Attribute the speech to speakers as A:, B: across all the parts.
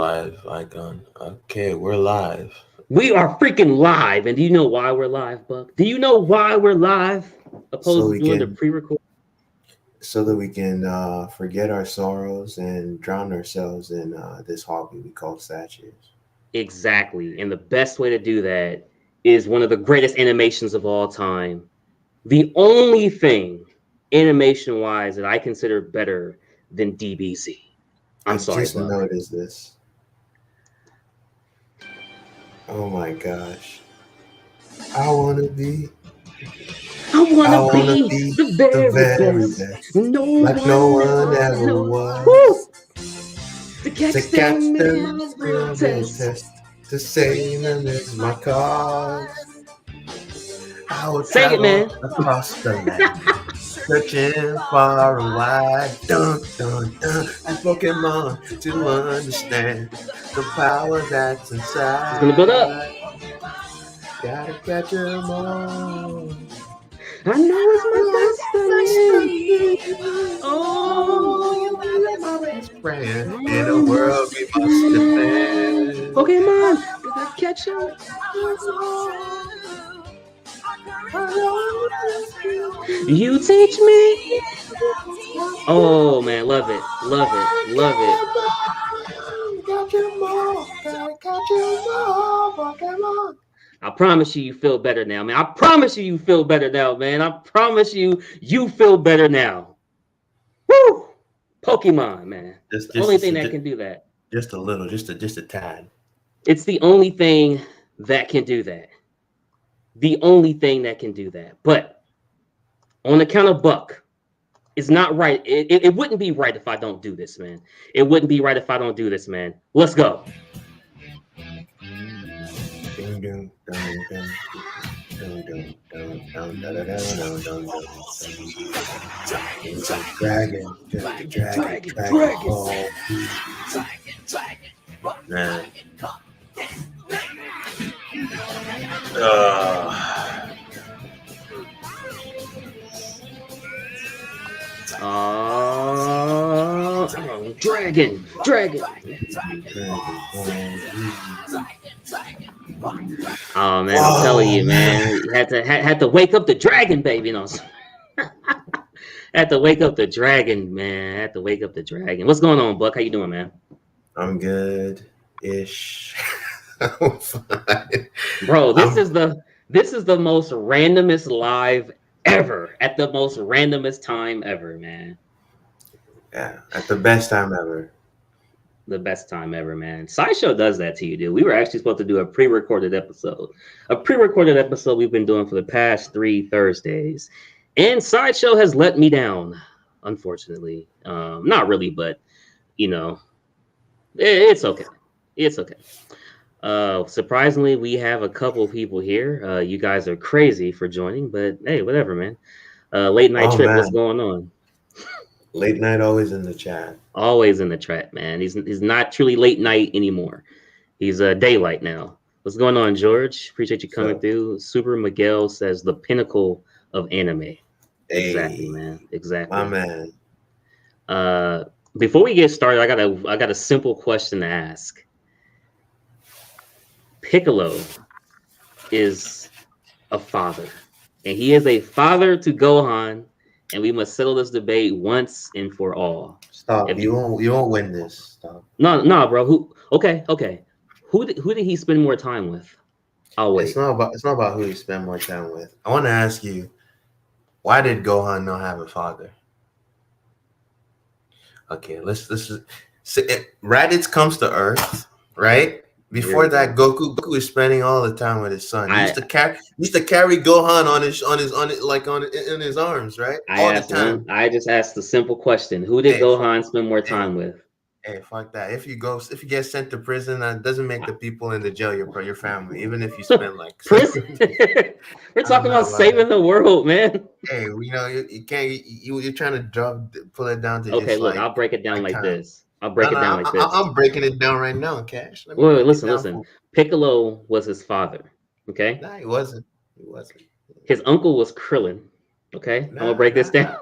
A: Live icon. Okay, we're live.
B: We are freaking live. And do you know why we're live, Buck? Do you know why we're live?
A: So
B: Opposed to
A: we
B: doing the
A: can
B: pre-record?
A: so that we can forget our sorrows and drown ourselves in this hobby we call statues.
B: Exactly. And the best way to do that is one of the greatest animations of all time. The only thing animation-wise that I consider better than DBZ. I'm
A: I
B: sorry,
A: just
B: Buck.
A: noticed this. Oh my gosh. I wanna be
B: I
A: I
B: wanna
A: wanna
B: be
A: be
B: the
A: the
B: very
A: very
B: best.
A: best.
B: No
A: Like no
B: one
A: one
B: ever
A: ever
B: knows.
A: was.
B: Woo! To catch
A: To catch
B: them in
A: them
B: my real
A: in real
B: test.
A: test. To say them is my cause. I will
B: Sing it,
A: travel
B: man.
A: across the land. Searching far and wide, dun dun dun, like Pokemon to understand the power that's
B: It's gonna build up.
A: inside. Gotta catch 'em all.
B: I know it's my
A: Oh,
B: destiny.
A: oh,
B: Oh,
A: you are my best friend. In a
B: oh,
A: world we must defend.
B: Pokemon, gotta catch him. You teach me. Oh man, love it, love it, love it.
A: Catch 'em all, gotta catch 'em all, Pokemon.
B: I promise you, you feel better now, man. I promise you, you feel better now, man. I promise you, you feel better now. Woo! Pokemon, man. It's
A: Just,
B: the only
A: just,
B: thing
A: just,
B: that
A: just,
B: can do that.
A: just a little, just a tad.
B: It's the only thing that can do that. The only thing that can do that. But on account of Buck, it's not right. It wouldn't be right if I don't do this, man. It wouldn't be right if I don't do this, man. Let's go.
A: Ding, ding, ding, ding. Dun, dun, dun, dun, dun, dun, dun, dun, dun, It's a dragon, just a dragon, dragon ball. Man. Uh,
B: Dragon, dragon.
A: dragon ball.
B: Oh man, I'm telling
A: Oh
B: you,
A: man.
B: man. Had to wake up the dragon, baby. You know, had to wake up the dragon, man. Had to wake up the dragon. What's going on, Buck? How you doing, man?
A: I'm good ish. I'm fine.
B: Bro, this
A: I'm
B: is the most randomest live ever at the most randomest time ever, man.
A: yeah, at the best time ever.
B: The best time ever, man. Sideshow does that to you, dude. We were actually supposed to do a pre-recorded episode. A pre-recorded episode we've been doing for the past 3 Thursdays. And Sideshow has let me down, unfortunately. Not really, but you know, it's okay. It's okay. Surprisingly, we have a couple people here. You guys are crazy for joining, but hey, whatever, man. Late night
A: Oh
B: trip, what's
A: man.
B: going on?
A: Late night always in the chat.
B: Always in the trap, man. He's not truly late night anymore. He's daylight now. What's going on, George? Appreciate you coming
A: So
B: through. Super Miguel says the pinnacle of anime. Exactly,
A: hey,
B: man.
A: my
B: Exactly.
A: man.
B: Uh, Before we get started, I got a simple question to ask. Piccolo is a father, and he is a father to Gohan, and we must settle this debate once and for all.
A: Stop.
B: If you
A: You won't win this. Stop.
B: no, bro, who? Okay, okay. Who did he spend more time with? I'll wait.
A: It's not about who you spend more time with. I want to ask you, why did Gohan not have a father? Okay, let's just Raditz comes to Earth, right?
B: Here
A: Before
B: we
A: that,
B: go.
A: Goku is spending all the time with his son.
B: I
A: He used to carry Gohan on it like on in his arms, right?
B: I
A: All the
B: asked
A: time.
B: one. I just asked the simple question: who did
A: Hey, fuck,
B: Gohan spend more
A: hey,
B: time with?
A: hey, fuck that. If you get sent to prison, that doesn't make the people in the jail your family. Even if you spend like
B: Prison. We're
A: I don't
B: talking
A: know
B: about
A: about that.
B: saving the world, man.
A: Hey, you can't you're trying to pull it down to
B: Okay,
A: just
B: look, I'll break it down
A: like
B: like
A: time.
B: this. I'll
A: No,
B: break
A: no,
B: it down like this.
A: I'm breaking it down right now, Cash. Let me
B: Wait,
A: break it
B: listen,
A: down
B: listen.
A: for.
B: Piccolo was his father. Okay,
A: Nah, he wasn't. He wasn't.
B: his uncle was Krillin. Okay, I'm gonna
A: Nah,
B: break this
A: nah.
B: down.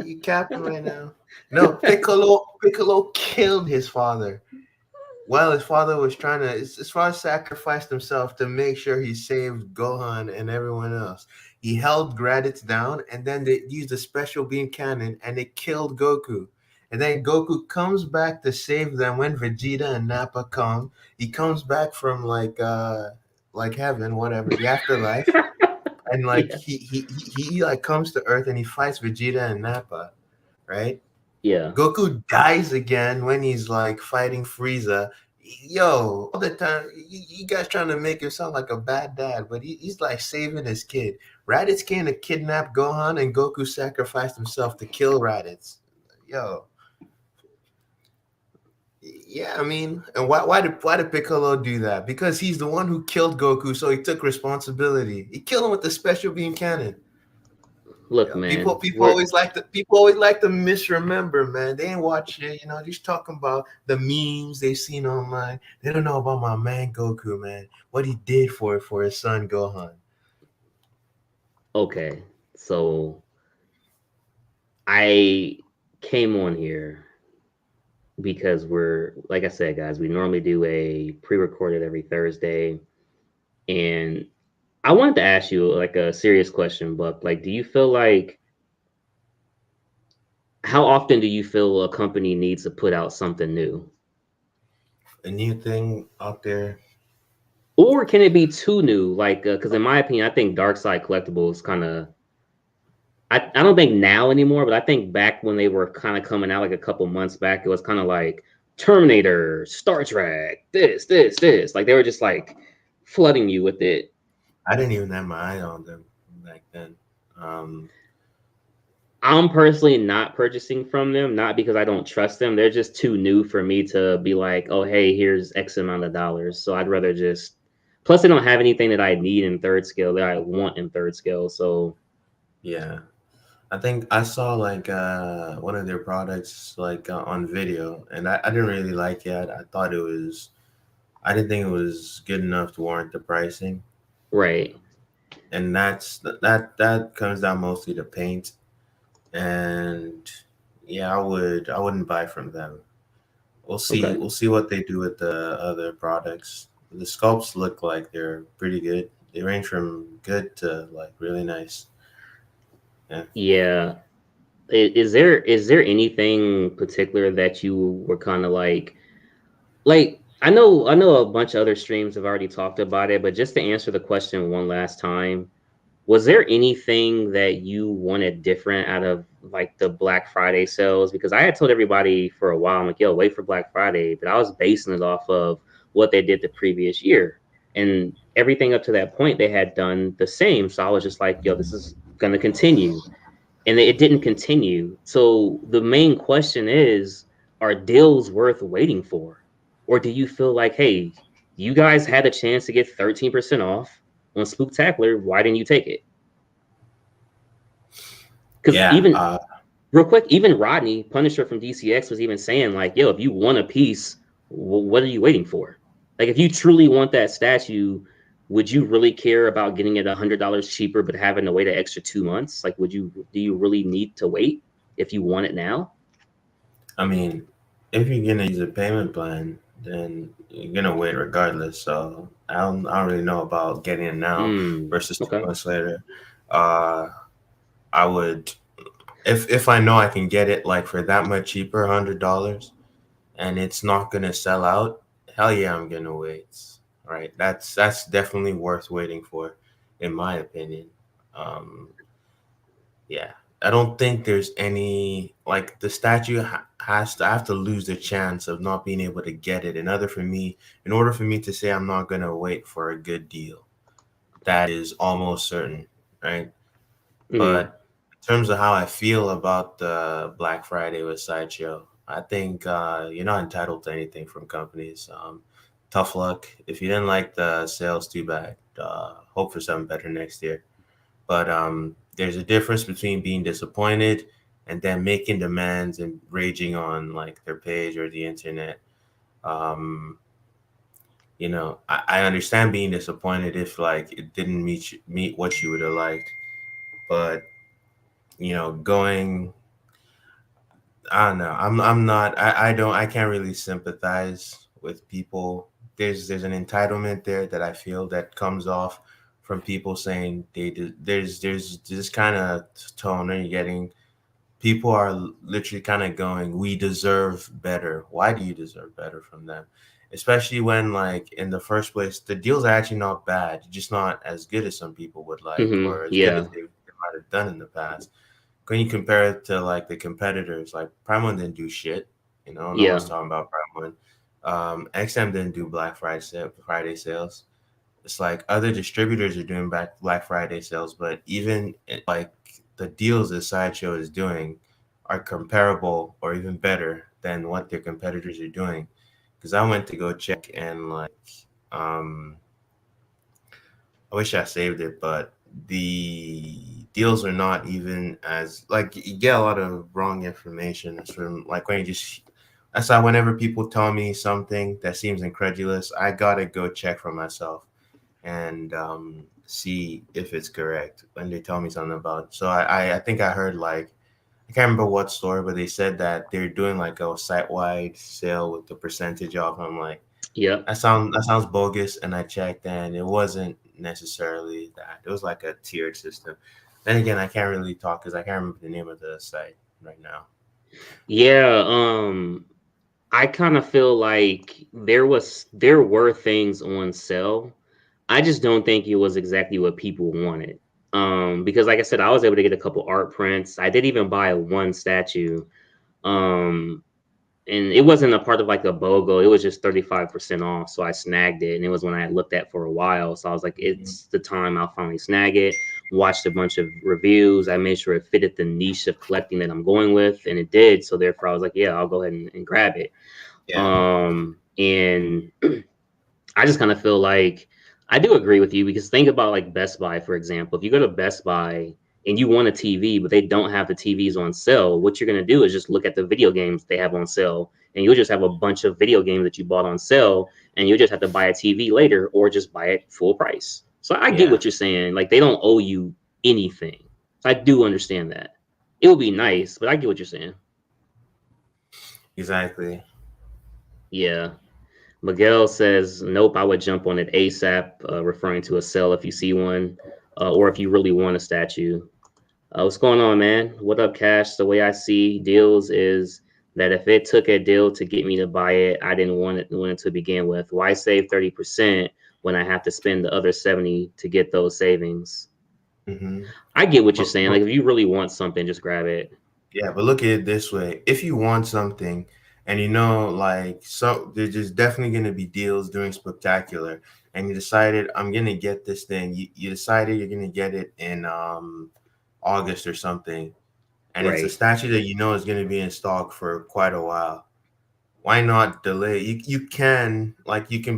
A: You capping right now. No, Piccolo killed his father. while his father was trying to, his father sacrificed himself to make sure he saved Gohan and everyone else. He held Raditz down, and then they used a special beam cannon, and it killed Goku. And then Goku comes back to save them when Vegeta and Nappa come. He comes back from like heaven, whatever, the afterlife, and like
B: Yeah,
A: he like comes to Earth and he fights Vegeta and Nappa, right?
B: yeah.
A: Goku dies again when he's like fighting Frieza. Yo, all the time, you guys trying to make him sound like a bad dad, but he's like saving his kid. Raditz came to kidnap Gohan, and Goku sacrificed himself to kill Raditz. Yo, yeah, I mean, and why did Piccolo do that? Because he's the one who killed Goku, so he took responsibility. He killed him with the special beam cannon.
B: Look,
A: Yeah, people
B: man,
A: people
B: we're
A: always like to people always like to misremember, man. They ain't watch it, just talking about the memes they've seen online. They don't know about my man Goku, man. What he did for his son Gohan.
B: okay. So I came on here because we're, like I said, guys, we normally do a pre-recorded every Thursday, and I wanted to ask you like a serious question, Buck. Like, do you feel like how often do you feel a company needs to put out something new?
A: A new thing out there.
B: Or can it be too new? Like, because in my opinion, I think Dark Side Collectibles kind of, I don't think now anymore, but I think back when they were kind of coming out like a couple months back, it was kind of like Terminator, Star Trek, this. Like, they were just like flooding you with it.
A: I didn't even have my eye on them back then. Um,
B: I'm personally not purchasing from them, not because I don't trust them. They're just too new for me to be like, oh, hey, here's X amount of dollars. So I'd rather just. Plus, they don't have anything that I need in third scale that I want in third scale. So,
A: yeah, I think I saw like one of their products like on video, and I didn't really like it. I thought it was I didn't think it was good enough to warrant the pricing.
B: right.
A: And that comes down mostly to paint. And yeah, I wouldn't buy from them. We'll see
B: Okay.
A: we'll see what they do with the other products. The sculpts look like they're pretty good. They range from good to like really nice. Yeah.
B: Yeah. Is there anything particular that you were kind of like I know a bunch of other streams have already talked about it, but just to answer the question one last time, was there anything that you wanted different out of like the Black Friday sales? Because I had told everybody for a while, I'm like, yo, wait for Black Friday, but I was basing it off of what they did the previous year. And everything up to that point they had done the same. So I was just like, yo, this is gonna continue. And it didn't continue. So the main question is, are deals worth waiting for? Or do you feel like, hey, you guys had a chance to get 13% off on Spooktacular, why didn't you take it? Because
A: Yeah.
B: even real quick, even Rodney Punisher from DCX was even saying like, yo, if you want a piece, what are you waiting for? Like, if you truly want that statue, would you really care about getting it $100 cheaper but having to wait an extra 2 months? Like, would you? Do you really need to wait if you want it now?
A: I mean, if you're gonna use a payment plan, then you're gonna wait regardless. So I don't really know about getting it now versus two
B: Okay.
A: months later. Uh, I would if I know I can get it like for that much cheaper, $100, and it's not gonna sell out. Hell yeah, I'm gonna wait. Right? That's definitely worth waiting for, in my opinion. Um, yeah, I don't think there's any like the statue has to I have to lose the chance of not being able to get it. In order for me to say I'm not gonna wait for a good deal, that is almost certain, right?
B: Hmm.
A: But in terms of how I feel about the Black Friday with Sideshow, I think you're not entitled to anything from companies. Tough luck. If you didn't like the sales, too bad. Hope for something better next year. But there's a difference between being disappointed and then making demands and raging on like their page or the internet. Um, I understand being disappointed if like it didn't meet what you would have liked, but going, I don't know. I can't really sympathize with people. There's an entitlement there that I feel that comes off from people saying there's this kind of tone that you're getting. People are literally kind of going, we deserve better. Why do you deserve better from them? Especially when, like, in the first place, the deals are actually not bad, just not as good as some people would like, or as good as
B: Yeah.
A: they might have done in the past. When you compare it to like the competitors, like Prime One didn't do shit. No one's
B: Yeah.
A: talking about Prime One. XM didn't do Friday sales. It's like other distributors are doing Black Friday sales, but even like the deals that Sideshow is doing are comparable or even better than what their competitors are doing. Because I went to go check and like, um, I wish I saved it, but the deals are not even as like you get a lot of wrong information. It's from like when you just that's why whenever people tell me something that seems incredulous, I gotta go check for myself and see if it's correct when they tell me something about it. So I think I heard like I can't remember what store, but they said that they're doing like a site wide sale with the percentage off. I'm like,
B: Yep.
A: that sounds bogus, and I checked, and it wasn't necessarily that. It was like a tiered system. Then again, I can't really talk because I can't remember the name of the site right now.
B: Yeah. I kind of feel like there were things on sale. I just don't think it was exactly what people wanted. Because like I said, I was able to get a couple art prints. I did even buy one statue. Um, and it wasn't a part of like a BOGO. It was just 35% off. So I snagged it. And it was when I had looked at for a while. So I was like,
A: Mhm.
B: it's the time I'll finally snag it. Watched a bunch of reviews. I made sure it fitted the niche of collecting that I'm going with. And it did. So therefore I was like, yeah, I'll go ahead and grab it.
A: Yeah,
B: And I just kind of feel like I do agree with you because think about like Best Buy, for example. If you go to Best Buy and you want a TV, but they don't have the TVs on sale, what you're going to do is just look at the video games they have on sale. And you'll just have a bunch of video games that you bought on sale, and you'll just have to buy a TV later or just buy it full price. So I get
A: yeah,
B: what you're saying. Like they don't owe you anything. I do understand that. It would be nice, but I get what you're saying.
A: exactly.
B: Yeah. Miguel says, nope, I would jump on it ASAP, referring to a sale if you see one, or if you really want a statue. What's going on, man? What up, Cash? The way I see deals is that if it took a deal to get me to buy it, I didn't want it to begin with. Why save 30% when I have to spend the other 70 to get those savings?
A: hmm
B: I get what you're
A: But,
B: saying.
A: but
B: Like if you really want something, just grab it.
A: yeah, but look at it this way: if you want something, and like so, there's just definitely going to be deals during spectacular, and you decided I'm going to get this thing. You decided you're going to get it in August or something, and it's a
B: Right.
A: statue that you know is going to be in stock for quite a while. Why not delay? You can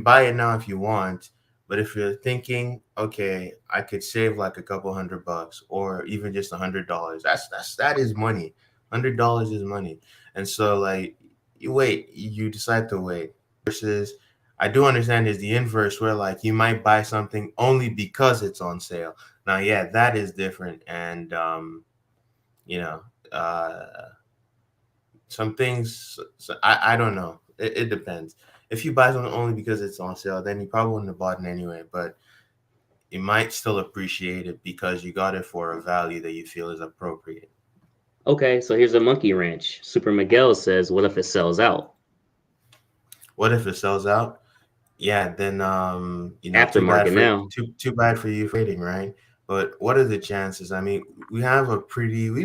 A: buy it now if you want, but if you're thinking, okay, I could save like a couple $100 or even just $100, that is money. $100 is money. And so like you decide to wait. Versus I do understand is the inverse where like you might buy something only because it's on sale. Now yeah, that is different. And you know, uh some things, so I don't know. It depends. If you buy something only because it's on sale, then you probably wouldn't have bought it anyway. But you might still appreciate it because you got it for a value that you feel is appropriate.
B: Okay, so here's a monkey wrench. Super Miguel says, what if it sells out?
A: What if it sells out? Yeah, then
B: Aftermarket now.
A: too bad for you for waiting, right? But what are the chances? I mean, we've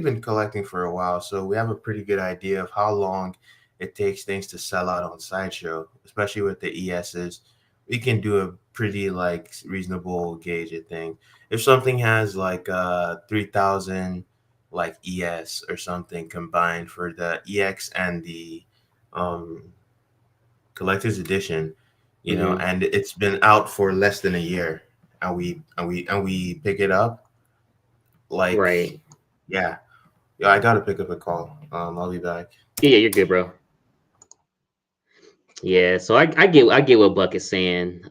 A: been collecting for a while, so we have a pretty good idea of how long it takes things to sell out on Sideshow, especially with the ESs. We can do a pretty like reasonable gauge of thing. If something has like 3,000 like ES or something combined for the EX and the um collector's edition,
B: Hmm.
A: and it's been out for less than a year, and we pick it up, like,
B: Right.
A: yeah, yeah, I gotta pick up a call. I'll be back.
B: Yeah, you're good, bro. Yeah, so I get what Buck is saying.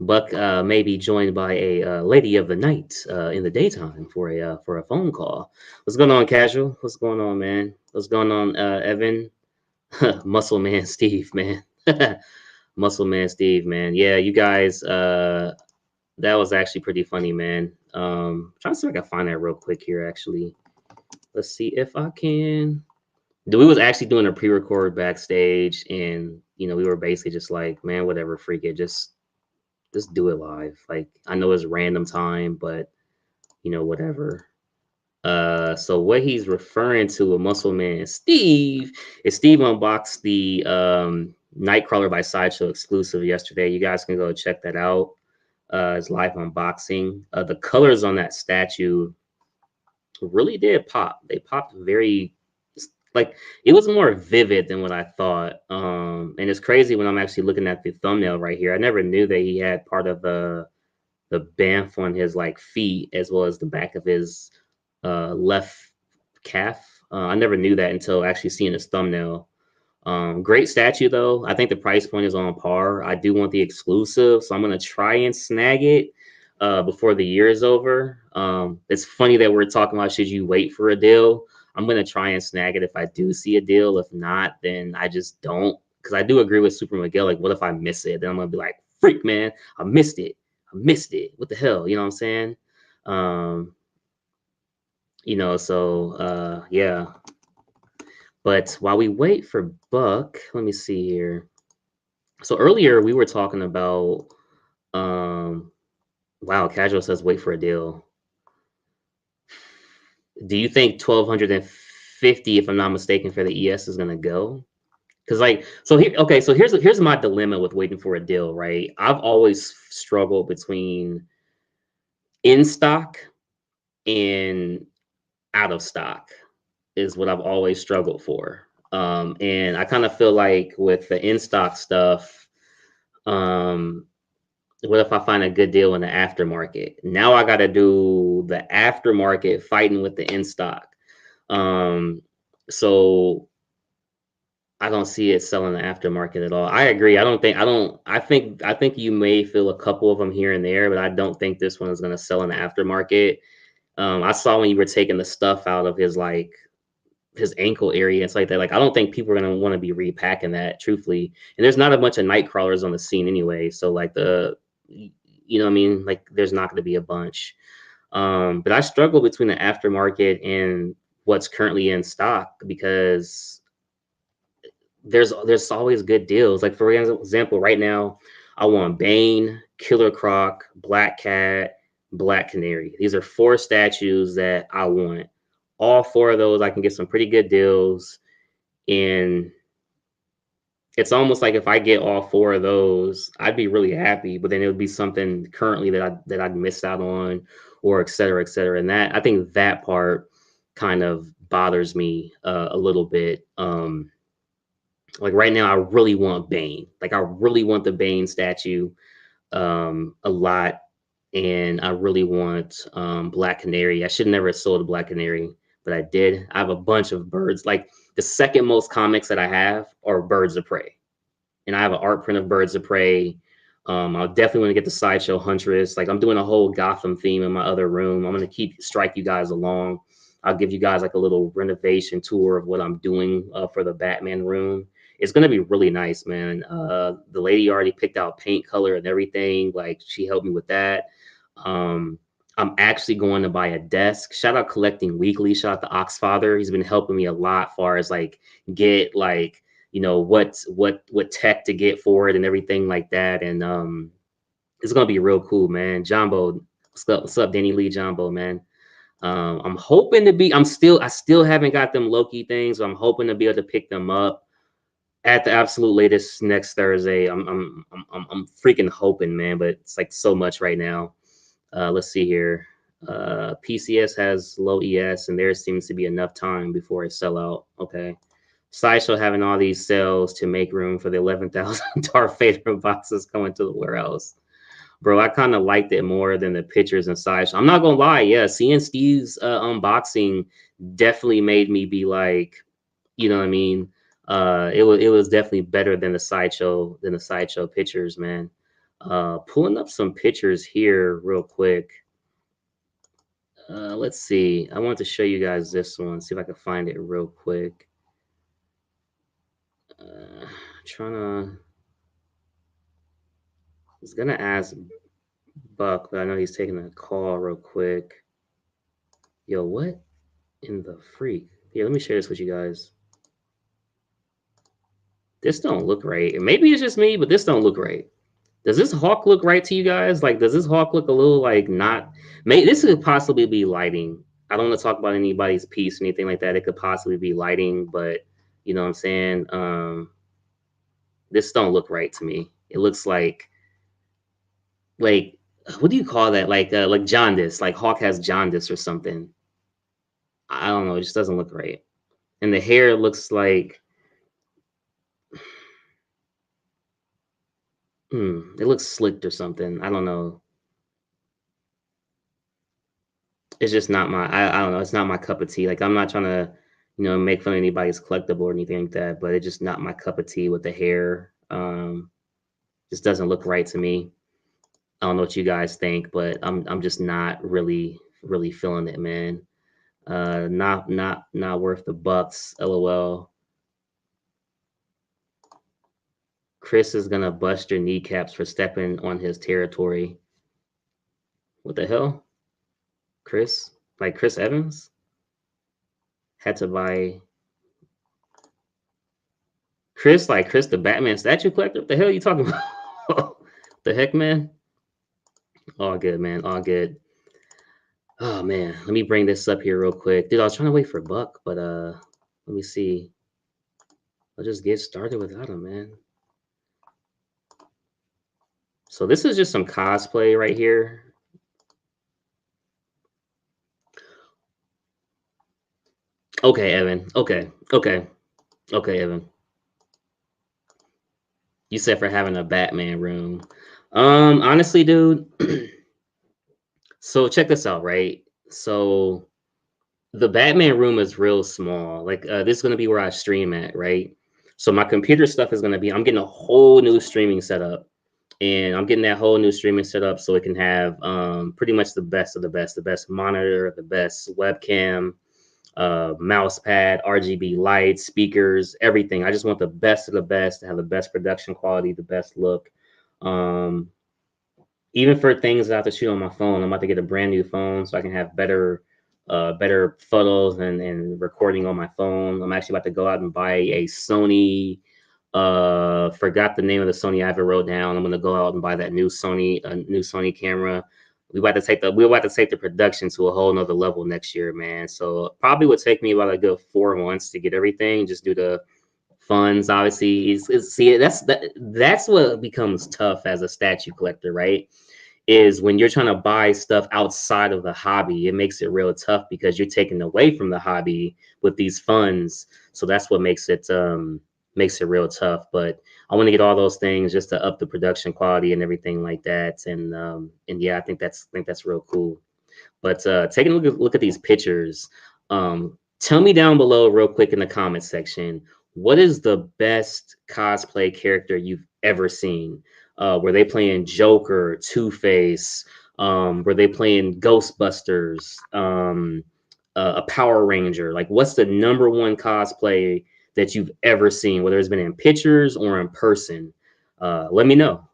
B: Buck may be joined by a lady of the night in the daytime for a phone call. What's going on, Casual? What's going on, man? What's going on, Evan? Muscle Man, Steve, man. Muscle Man Steve, man. Yeah, you guys, that was actually pretty funny, man. Trying to see if I can find that real quick here, actually. Let's see if I can. We was actually doing a pre-record backstage, and we were basically just like, man, whatever, freak it, just do it live. Like, I know it's random time, but whatever. So what he's referring to with Muscle Man Steve is Steve unboxed the Nightcrawler by Sideshow exclusive yesterday. You guys can go check that out. It's live unboxing. The colors on that statue really did pop. They popped very, like, it was more vivid than what I thought. And it's crazy when I'm actually looking at the thumbnail right here. I never knew that he had part of the bamf on his like feet as well as the back of his left calf. I never knew that until actually seeing his thumbnail. Great statue though. I think the price point is on par. I do want the exclusive, so I'm gonna try and snag it before the year is over. It's funny that we're talking about should you wait for a deal. I'm gonna try and snag it if I do see a deal. If not, then I just don't. Because I do agree with Super Miguel. Like, what if I miss it? Then I'm gonna be like, freak, man, I missed it. I missed it. What the hell? You know what I'm saying? Um, yeah. But while we wait for Buck, let me see here. So earlier we were talking about wow, casual says wait for a deal. Do you think 1250, if I'm not mistaken, for the ES is gonna go? Because like so here okay, so here's my dilemma with waiting for a deal, right? I've always struggled between in stock and out of stock is what I've always struggled for. And I kind of feel like with the in stock stuff, um, what if I find a good deal in the aftermarket? Now I got to do the aftermarket fighting with the in stock. Um, so I don't see it selling the aftermarket at all. I agree. I think you may feel a couple of them here and there, but I don't think this one is going to sell in the aftermarket. I saw when you were taking the stuff out of his ankle area and stuff like that. Like, I don't think people are gonna want to be repacking that, truthfully. And there's not a bunch of night crawlers on the scene anyway. So like what I mean? Like, there's not gonna be a bunch. But I struggle between the aftermarket and what's currently in stock because there's always good deals. Like, for example, right now, I want Bane, Killer Croc, Black Cat, Black Canary. These are 4 statues that I want. All 4 of those, I can get some pretty good deals. And it's almost like if I get all 4 of those, I'd be really happy. But then it would be something currently that I'd missed out on, or et cetera, et cetera. And I think that part kind of bothers me a little bit. Like right now, I really want Bane. Like, I really want the Bane statue a lot, and I really want Black Canary. I should never have sold a Black Canary, but I did. I have a bunch of birds. Like, the second most comics that I have are Birds of Prey, and I have an art print of Birds of Prey. I'll definitely want to get the Sideshow Huntress. Like, I'm doing a whole Gotham theme in my other room. I'm gonna keep strike you guys along. I'll give you guys like a little renovation tour of what I'm doing for the Batman room. It's gonna be really nice, man. The lady already picked out paint color and everything. Like, she helped me with that. Um, I'm actually going to buy a desk. Shout out Collecting Weekly. Shout out to Oxfather. He's been helping me a lot, far as like get like what tech to get for it and everything like that. And it's gonna be real cool, man. Jumbo, what's up, Danny Lee Jumbo, man. I'm hoping to be. I still haven't got them Loki things. So I'm hoping to be able to pick them up at the absolute latest next Thursday. I'm freaking hoping, man. But it's like so much right now. Let's see here. PCS has low ES, and there seems to be enough time before it sell out. Okay. Sideshow having all these sales to make room for the 11,000 Darth Vader boxes coming to the warehouse. Bro, I kind of liked it more than the pictures and Sideshow. I'm not gonna lie, yeah, seeing Steve's unboxing definitely made me be like, you know what I mean? It was definitely better than the sideshow pictures, man. Pulling up some pictures here real quick. Let's see. I want to show you guys this one. See if I can find it real quick. Trying to. was gonna ask Buck, but I know he's taking a call real quick. Yo, what in the freak? Here, let me share this with you guys. This don't look right. Maybe it's just me, but this don't look right. Does this hawk look right to you guys? Like, does this hawk look a little like not? Maybe this could possibly be lighting. I don't want to talk about anybody's piece or anything like that. It could possibly be lighting, but you know what I'm saying? This don't look right to me. It looks like what do you call that? Like jaundice. Like Hawk has jaundice or something. I don't know. It just doesn't look right. And the hair looks like it looks slicked or something. I don't know. It's just not my. I don't know. It's not my cup of tea. Like I'm not trying to, make fun of anybody's collectible or anything like that. But it's just not my cup of tea with the hair. Just doesn't look right to me. I don't know what you guys think, but I'm just not really feeling it, man. Not worth the bucks. LOL. Chris is gonna bust your kneecaps for stepping on his territory. What the hell? Chris? Like Chris Evans? Had to buy Chris, like Chris the Batman statue collector? What the hell are you talking about? The heck, man? All good, man. All good. Oh man, let me bring this up here real quick. Dude, I was trying to wait for Buck, but let me see. I'll just get started without him, man. So this is just some cosplay right here. Okay, Evan. Okay, Evan. You said for having a Batman room. Honestly, dude. So check this out, right? So the Batman room is real small. Like this is gonna be where I stream at, right? So my computer stuff is gonna be. I'm getting a whole new streaming setup, and I'm getting that whole new streaming setup so it can have pretty much the best of the best monitor, the best webcam, mouse pad, RGB lights, speakers, everything. I just want the best of the best to have the best production quality, the best look. Um, Even for things that I have to shoot on my phone, I'm about to get a brand new phone so I can have better photos and recording on my phone. I'm actually about to go out and buy a Sony. Forgot the name of the Sony I haven't wrote down. I'm gonna go out and buy that new Sony camera. We're about to take the production to a whole nother level next year, man. So probably would take me about a good 4 months to get everything, just due to funds. Obviously, see that's what becomes tough as a statue collector, right? Is when you're trying to buy stuff outside of the hobby, it makes it real tough because you're taking away from the hobby with these funds. So that's what makes it real tough. But I want to get all those things just to up the production quality and everything like that. And yeah, I think that's real cool. But taking a look at these pictures, tell me down below real quick in the comment section, what is the best cosplay character you've ever seen? Were they playing Joker, Two-Face? Were they playing Ghostbusters? A Power Ranger? Like, what's the number one cosplay that you've ever seen, whether it's been in pictures or in person? Let me know.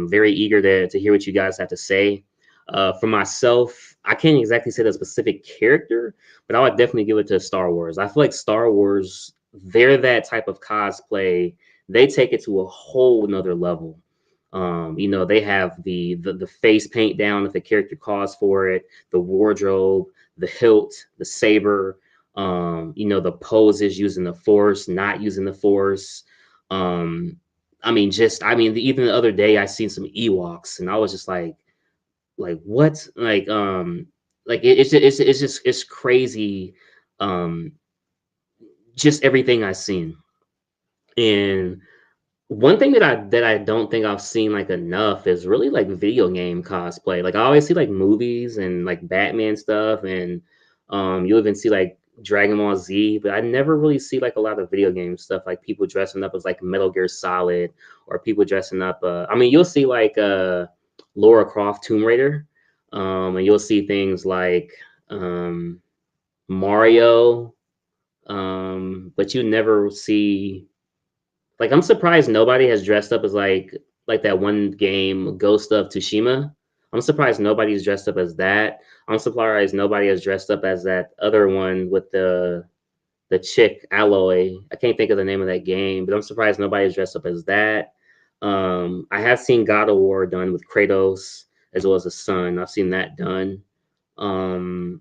B: Very eager to hear what you guys have to say. For myself, I can't exactly say the specific character, but I would definitely give it to Star Wars. I feel like Star Wars, they're that type of cosplay. They take it to a whole nother level. They have the face paint down if the character calls for it, the wardrobe, the hilt, the saber, the poses using the force, not using the force. Even the other day I seen some Ewoks and I was just like what? It's crazy. Just everything I've seen. And one thing that I don't think I've seen like enough is really like video game cosplay. Like I always see like movies and like Batman stuff, and you'll even see like Dragon Ball Z, but I never really see like a lot of video game stuff, like people dressing up as like Metal Gear Solid or people dressing up. You'll see like Lara Croft Tomb Raider, and you'll see things like Mario, but you never see. Like, I'm surprised nobody has dressed up as like like that one game, Ghost of Tsushima. I'm surprised nobody's dressed up as that. I'm surprised nobody has dressed up as that other one with the chick Alloy. I can't think of the name of that game, but I'm surprised nobody's dressed up as that. I have seen God of War done with Kratos as well as the son. I've seen that done. I'm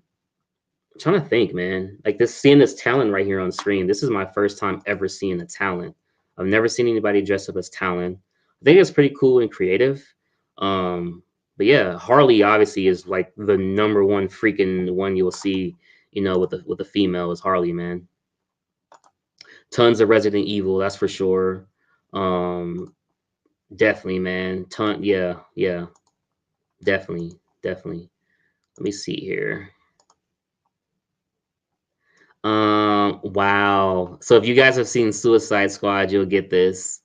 B: trying to think, man. Like this, seeing this talent right here on screen. This is my first time ever seeing a talent. I've never seen anybody dress up as talent. I think it's pretty cool and creative. But yeah, Harley obviously is like the number one freaking one you'll see. You know, with the female is Harley, man. Tons of Resident Evil, that's for sure. Um, definitely, man. Yeah, definitely, definitely. Let me see here. Wow. So if you guys have seen Suicide Squad, you'll get this.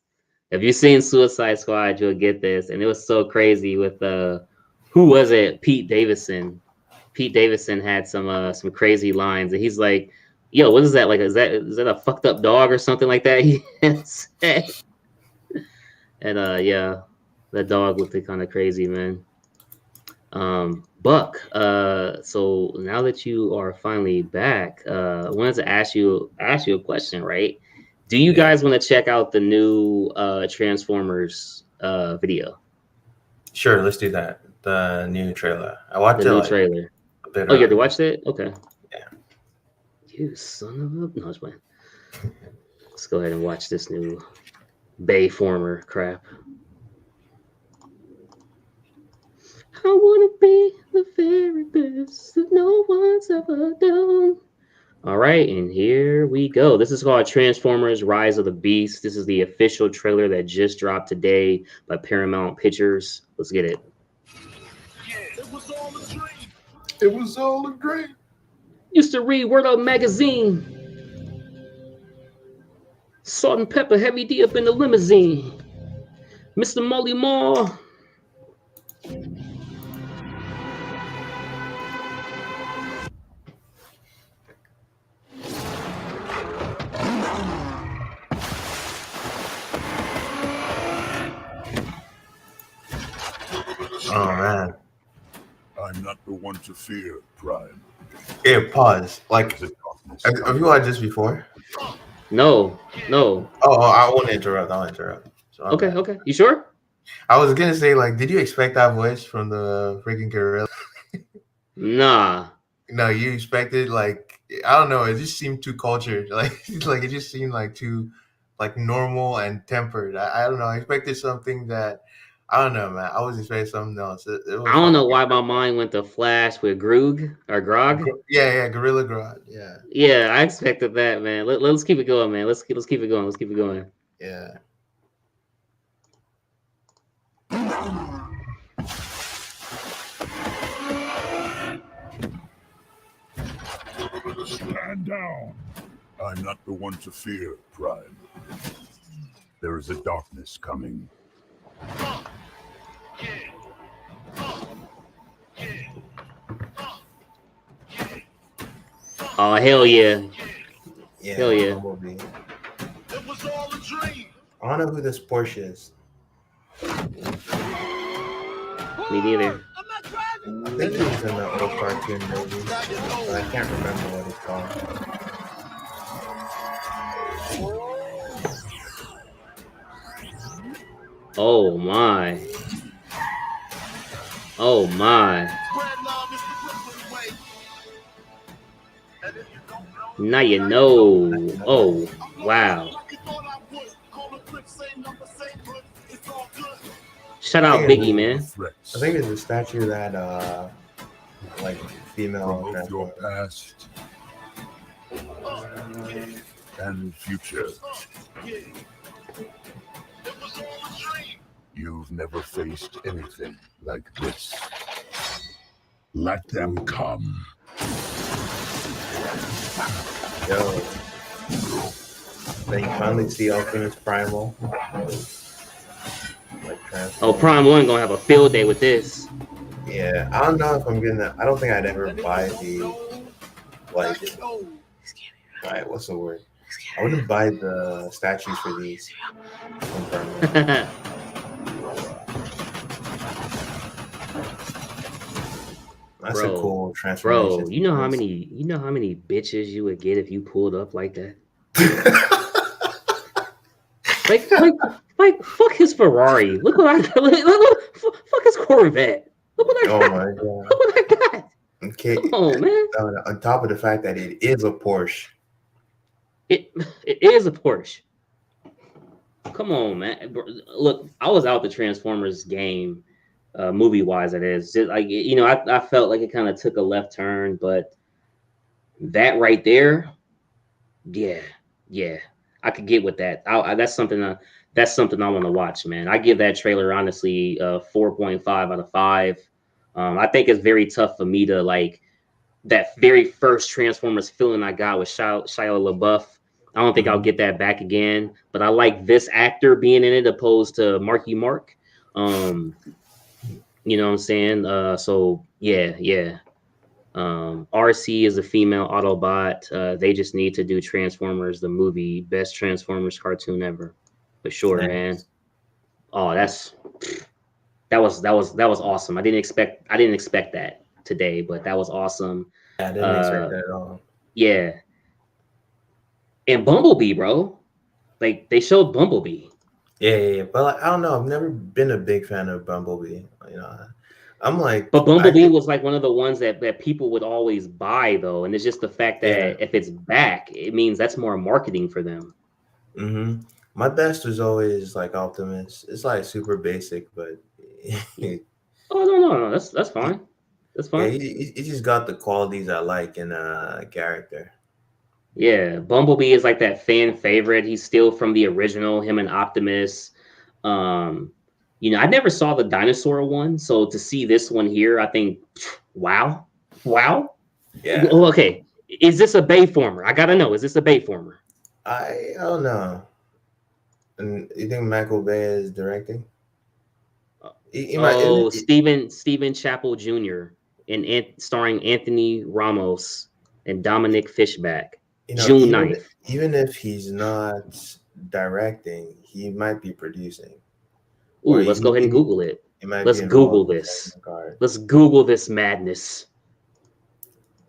B: If you've seen Suicide Squad, you'll get this. And it was so crazy with who was it? Pete Davidson. Pete Davidson had some crazy lines, and he's like, "Yo, what is that? Like, is that a fucked up dog or something like that?" He said. And yeah, that dog looked kind of crazy, man. Buck, so now that you are finally back, I wanted to ask you a question, right? Do you
A: Yeah.
B: guys want to check out the new Transformers video?
A: Sure, let's do that. The new trailer. I watched
B: The
A: it
B: new
A: like
B: trailer.
A: a bit
B: Oh, you have to
A: early.
B: watch that? Okay.
A: Yeah.
B: You son of a no, it's fine. Let's go ahead and watch this new Bayformer crap. I wanna be the very best that no one's ever done. All right, and here we go. This is called Transformers Rise of the Beast. This is the official trailer that just dropped today by Paramount Pictures. Let's get it.
C: It was all a dream.
A: It was all a dream.
B: Used to read Word Up magazine. Salt and pepper, heavy D up in the limousine. Mr. Molly Moore.
A: Oh man.
C: I'm not the one to fear, Prime.
A: Yeah, pause. Like,
C: The darkness
A: have you watched this before?
B: No.
A: Oh, I won't interrupt. I'll interrupt. So I'm
B: Okay,
A: bad.
B: okay. You sure?
A: I was gonna say, like, did you expect that voice from the freaking gorilla?
B: Nah.
A: No, you expected like I don't know. It just seemed too cultured. Like it just seemed like too like normal and tempered. I don't know. I expected something that I don't know, man. I was expecting something else. It
B: I
A: was
B: don't
A: fucking
B: know why my mind went to Flash with Grog.
A: yeah, Gorilla Grodd. Yeah,
B: Yeah, I expected that, man. Let's keep it going, man. Let's keep it going. Let's keep it going.
A: yeah.
C: Stand down. I'm not the one to fear, Prime. There is a darkness coming.
B: Oh hell yeah.
A: Yeah,
B: Hell yeah.
A: Bumblebee.
C: It was all a dream.
A: I don't know who this Porsche is.
B: Me neither.
A: I think he was in the old cartoon movie, but I can't remember what it's called.
B: Oh my. Oh my. Now you know. Oh wow. Shout out Biggie, man.
A: I think it's a statue that like female
C: Promote your
A: Transformer.
C: past and future. You've never faced anything like this. Let them come.
A: Yo. Then you finally see Optimus Primal. Like
B: Oh, Prime 1 gonna have a field day with this.
A: yeah, I don't know if I'm gonna. I don't think I'd ever buy the like. Right, what's the word? I wouldn't buy the statues for these. That's a
B: bro,
A: cool transformation
B: bro.
A: sequence.
B: You know how many bitches you would get if you pulled up like that? Like, like, like, fuck his Ferrari. Look what I fuck his Corvette. Look what I
A: Oh
B: got.
A: my god.
B: Look what I got. Come
A: Okay.
B: on, man.
A: On top of the fact that it is a Porsche.
B: It it is a Porsche. Come on, man. Look, I was out the Transformers game, movie wise. It is just like I felt like it kind of took a left turn, but that right there, yeah, yeah, I could get with that. That's something I want to watch, man. I give that trailer honestly 4.5 out of 5. I think it's very tough for me to like that very first Transformers feeling I got with Shia LaBeouf. I don't think I'll
A: Mhm.
B: get that back again. But I like this actor being in it opposed to Marky Mark. You know what I'm saying? So yeah. RC is a female Autobot. They just need to do Transformers, the movie, best Transformers cartoon ever, for sure, man.
A: Nice.
B: Oh, that was awesome. I didn't expect that today, but that was awesome.
A: Yeah, I didn't expect
B: Uh,
A: that at all.
B: yeah, and Bumblebee, bro. Like they showed Bumblebee,
A: Yeah. But like, I don't know. I've never been a big fan of Bumblebee. You know, I'm like,
B: but Bumblebee was like one of the ones that people would always buy though, and it's just the fact
A: yeah.
B: that if it's back, it means that's more marketing for them.
A: hmm My best was always like Optimus. It's like super basic, but yeah,
B: Oh no, that's fine. That's fine.
A: he just got the qualities I like in a character.
B: Yeah, Bumblebee is like that fan favorite. He's still from the original, him and Optimus. Um, I never saw the dinosaur one, so to see this one here, I think, wow, wow.
A: Yeah,
B: Oh, okay, is this a Bayformer? I gotta know. Is this a Bayformer?
A: I don't know. And you think Michael Bay is directing? He might.
B: Oh, Stephen Chapel Jr. and starring Anthony Ramos and Dominic Fishback. June
A: Even
B: 9th.
A: even if he's not directing, he might be producing, or
B: Ooh, let's go ahead and Google it.
A: he might be
B: Let's Google
A: involved in setting
B: this.
A: the card.
B: Let's Google this madness.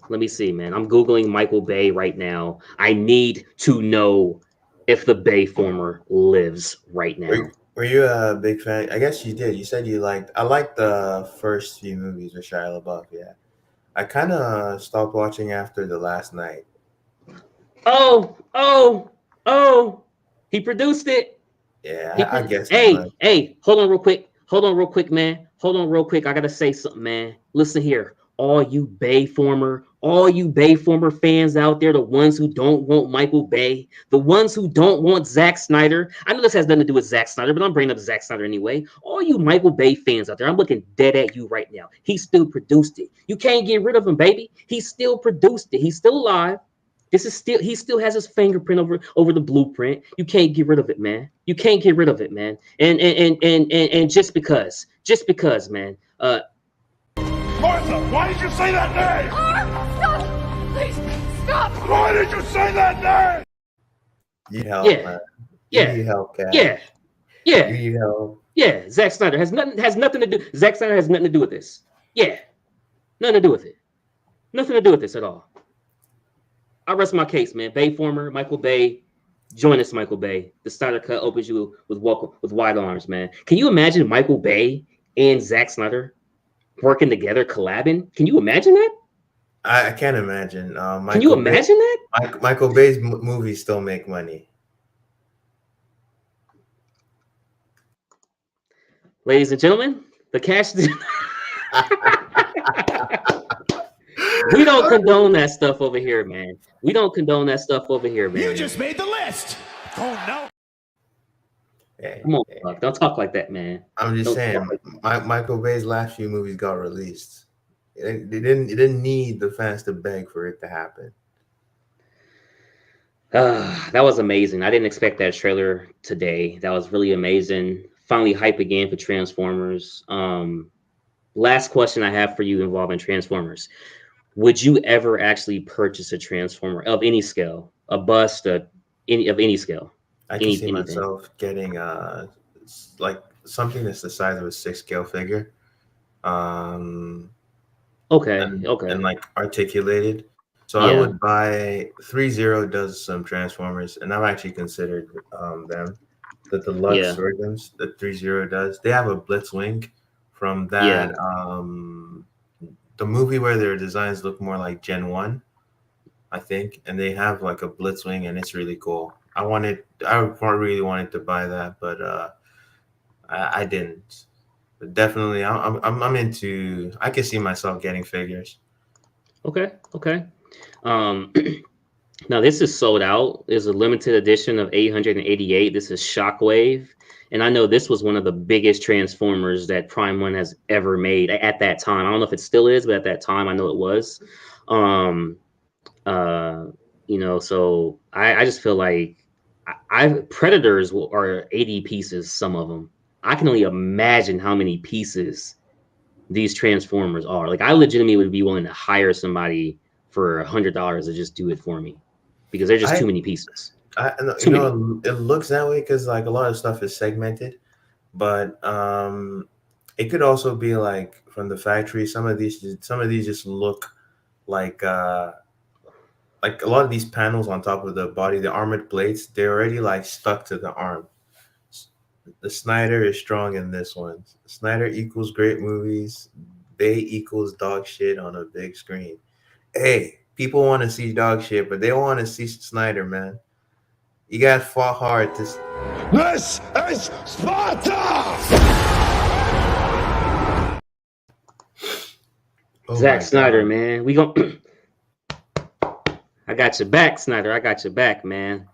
B: Let me see, man. I'm Googling Michael Bay right now. I need to know if the Bayformer lives right now.
A: Were you a big fan? I guess you did. You said you liked. I liked the first few movies with Shia LaBeouf. Yeah, I kind of stopped watching after the last night.
B: Oh, oh, oh. He produced it.
A: Yeah, I guess as
B: Hey,
A: much.
B: hey, hold on real quick. Hold on real quick, man. Hold on real quick. I gotta say something, man. Listen here. All you Bayformer fans out there, the ones who don't want Michael Bay, the ones who don't want Zack Snyder. I know this has nothing to do with Zack Snyder, but I'm bringing up Zack Snyder anyway. All you Michael Bay fans out there, I'm looking dead at you right now. He still produced it. You can't get rid of him, baby. He still produced it. He's still alive. He still has his fingerprint over the blueprint. You can't get rid of it, man. You can't get rid of it, man. And just because, man.
C: Martha, why did you say that name?
D: Stop! Please, stop!
C: Why did you say that name?
A: You need help,
B: Yeah,
A: man. You
B: yeah,
A: need help, Cash.
B: yeah,
A: You
B: yeah,
A: need help.
B: yeah. Zack Snyder has nothing to do. Zack Snyder has nothing to do with this. Yeah, nothing to do with it. Nothing to do with this at all. I rest my case, man. Bayformer, Michael Bay, join us, Michael Bay. The Snyder Cut opens you with wide arms, man. Can you imagine Michael Bay and Zack Snyder working together, collabing? Can you imagine that?
A: I can't imagine.
B: Can you imagine that?
A: Michael Bay's movies still make money.
B: Ladies and gentlemen, the cash. We don't condone that stuff over here, man. We don't condone that stuff over here, man.
C: You just made the list. Oh no.
A: Hey,
B: Come on,
A: hey,
B: Buck. Don't talk like that, man.
A: I'm just
B: Don't
A: saying,
B: talk like
A: Michael Bay's last few movies got released. It didn't need the fans to beg for it to happen.
B: that was amazing. I didn't expect that trailer today. That was really amazing. Finally, hype again for Transformers. Last question I have for you involving Transformers. Would you ever actually purchase a Transformer of any scale, a bust, of any scale,
A: I can see
B: anything?
A: myself getting like something that's the size of a 6 scale figure. Um,
B: Okay,
A: and
B: okay,
A: like articulated. So I
B: yeah,
A: would buy 30 does some Transformers, and I've actually considered them. The deluxe
B: yeah,
A: versions that 30 does. They have a Blitzwing from
B: yeah.
A: that the movie where their designs look more like Gen 1, I think, and they have like a Blitzwing and it's really cool. I really wanted to buy that, but I didn't. But definitely, I'm into. I can see myself getting figures.
B: Okay, okay. Um, now this is sold out. There's a limited edition of 888. This is Shockwave, and I know this was one of the biggest Transformers that Prime One has ever made at that time. I don't know if it still is, but at that time, I know it was. Um, uh, so I just feel like Predators are 80 pieces. Some of them. I can only imagine how many pieces these Transformers are. Like I legitimately would be willing to hire somebody for $100 to just do it for me because there's just
A: I
B: too many pieces.
A: I
B: Too many.
A: it looks that way because like a lot of stuff is segmented, but it could also be like from the factory. Some of these just look like like a lot of these panels on top of the body, the armored plates, they're already like stuck to the arm. The Snyder is strong in this one. Snyder equals great movies. Bay equals dog shit on a big screen. Hey, people want to see dog shit, but they want to see Snyder, man. You guys fought hard to.
C: This is Sparta!
A: Oh
B: Zack
A: my
B: Snyder,
A: god.
B: man. We gon' I got your back, Snyder. I got your back, man.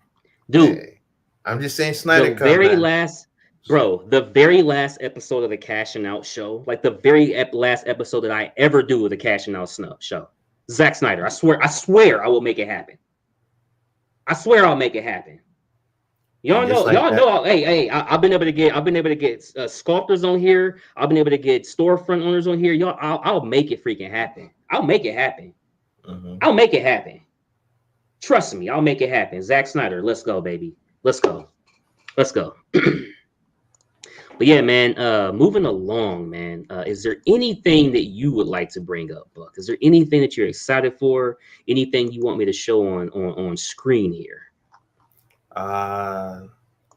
B: Dude,
A: Hey, I'm just saying
B: the
A: Snyder cut,
B: very
A: man.
B: last, bro, the very last episode of the Cashing Out show, like the very last episode that I ever do with the Cashing Out show. Zack Snyder, I swear I will make it happen. I swear I'll make it happen.
A: And just like
B: Y'all
A: that,
B: know. Hey, I've been able to get sculptors on here. I've been able to get storefront owners on here. Y'all, I'll make it freaking happen. I'll make it happen.
A: mhm.
B: I'll make it happen. Trust me, I'll make it happen. Zack Snyder, let's go, baby. Let's go. Let's go. But yeah, man. Moving along, man. Is there anything that you would like to bring up, Buck? Is there anything that you're excited for? Anything you want me to show on screen here?
A: Uh,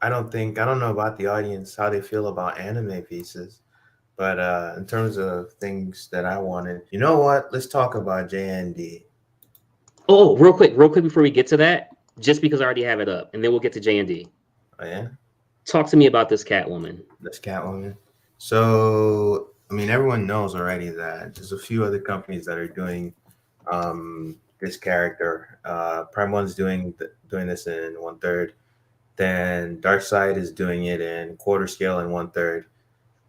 A: I don't know about the audience how they feel about anime pieces, but in terms of things that I wanted, you know what? Let's talk about JND.
B: Oh, real quick before we get to that, just because I already have it up, and then we'll get to J and D.
A: Oh yeah,
B: Talk to me about this Catwoman.
A: that's Catwoman. So I mean, everyone knows already that there's a few other companies that are doing this character. Prime One's doing this in 1/3. Then Darkseid is doing it in quarter scale and 1/3.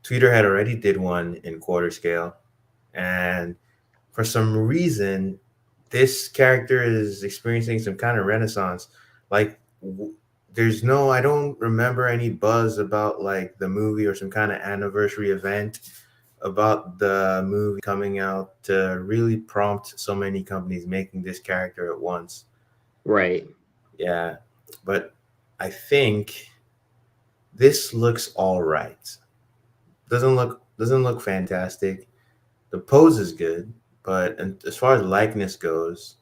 A: Tweeter had already did one in quarter scale, and for some reason, this character is experiencing some kind of renaissance. Like, I don't remember any buzz about like the movie or some kind of anniversary event about the movie coming out to really prompt so many companies making this character at once.
B: Right.
A: Yeah, but I think this looks all right. Doesn't look fantastic. The pose is good, but as far as likeness goes,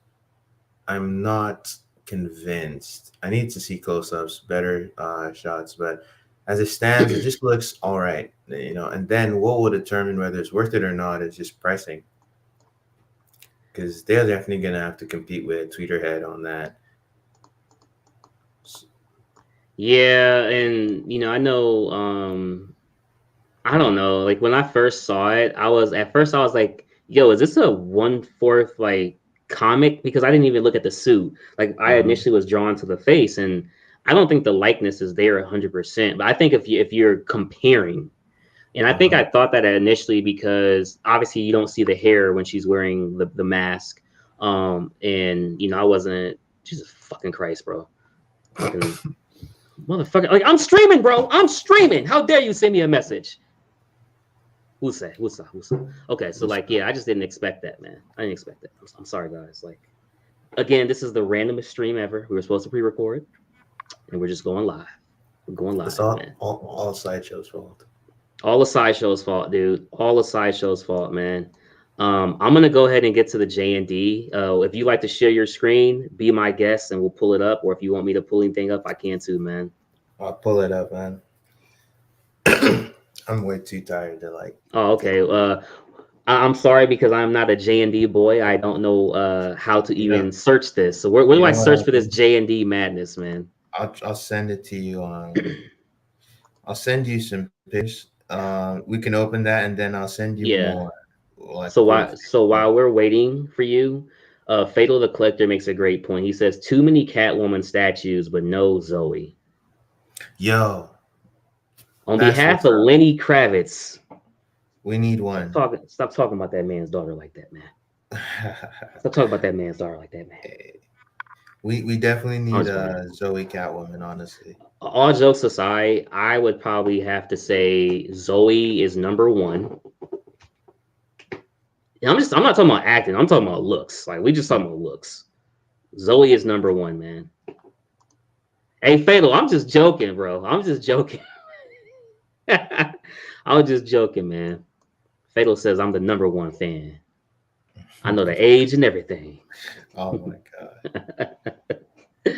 A: I'm not convinced. I need to see close-ups, better shots, but as it stands, it just looks all right, you know. And then what will determine whether it's worth it or not is just pricing, because they're definitely gonna have to compete with Tweeterhead on that.
B: Yeah, and I know I don't know, like when I first saw it, I was like, yo, is this a 1/4 like comic? Because I didn't even look at the suit. Like I
A: Mhm.
B: initially was drawn to the face, and I don't think the likeness is there 100%. But I think if you're comparing, and I think
A: Mhm.
B: I thought that initially because obviously you don't see the hair when she's wearing the mask. And I wasn't Jesus fucking Christ, bro. Fucking motherfucker. Like I'm streaming, bro. I'm streaming. How dare you send me a message? Who's that? Okay, so like, yeah, I just didn't expect that, man. I didn't expect that. I'm sorry, guys. Like, again, this is the randomest stream ever. We were supposed to pre-record, and we're just going live. We're going
A: It's
B: live,
A: all
B: man.
A: all Sideshow's fault.
B: All the sideshow's fault, dude. All the sideshow's fault, man. I'm gonna go ahead and get to the J&D. If you like to share your screen, be my guest, and we'll pull it up. Or if you want me to pull anything up, I can too, man.
A: I'll pull it up, man. I'm way too tired to like.
B: Oh, okay. I'm sorry because I'm not a J&D boy. I don't know how to
A: You know,
B: even search this. So where
A: you
B: do I
A: know what
B: search
A: I'll
B: for this
A: do?
B: J&D madness, man?
A: I'll send it to you on. I'll send you some pictures. We can open that, and then I'll send you
B: Yeah.
A: more like
B: So
A: proof.
B: while we're waiting for you, Fatal the Collector makes a great point. He says too many Catwoman statues, but no Zoe.
A: Yo,
B: On
A: that's
B: behalf
A: what's
B: of
A: up.
B: Lenny Kravitz,
A: We need
B: stop
A: one.
B: talking. Stop talking about that man's daughter like that, man. Stop talking about that man's daughter like that, man.
A: we definitely
B: I'm
A: need
B: just playing.
A: a Zoe Catwoman, honestly.
B: All jokes aside, I would probably have to say Zoe is number one. And I'm not talking about acting. I'm talking about looks. Like we just talking about looks. Zoe is number one, man. Hey, Fatal, I'm just joking, bro. I'm just joking. I was just joking, man. Fatal says I'm the number one fan. I know the age and everything.
A: Oh my god.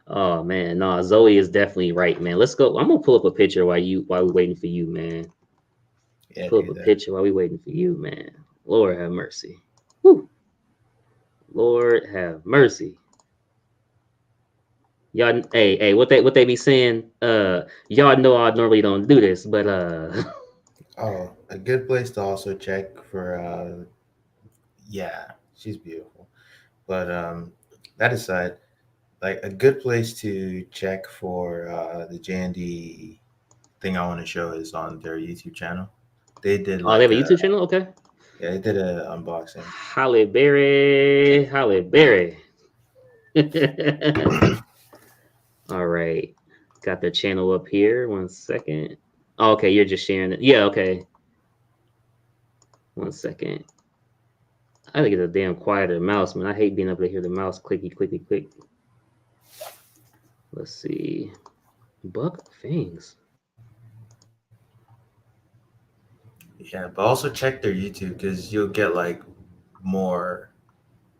B: Oh man, no, Zoe is definitely right, man. Let's go. I'm gonna pull up a picture while we're waiting for you, man.
A: Yeah,
B: Pull up
A: do
B: a
A: that.
B: picture while we waiting for you, man. Lord have mercy. Whew. Lord have mercy. Y'all, hey, what they be saying? Y'all know I normally don't do this, but
A: Oh, a good place to also check for yeah, she's beautiful. But that aside, like a good place to check for the Jandy thing I want to show is on their YouTube channel. They did
B: oh, they have
A: like
B: a
A: a
B: YouTube channel. Okay,
A: yeah, they did a unboxing.
B: Halle Berry, Halle Berry. All right, got their channel up here. 1 second. Oh, okay, you're just sharing it. Yeah, okay. 1 second. I think it's a damn quieter mouse, man. I hate being able to hear the mouse clicky, clicky, click. Let's see. Buck Fangs.
A: Yeah, but also check their YouTube because you'll get like more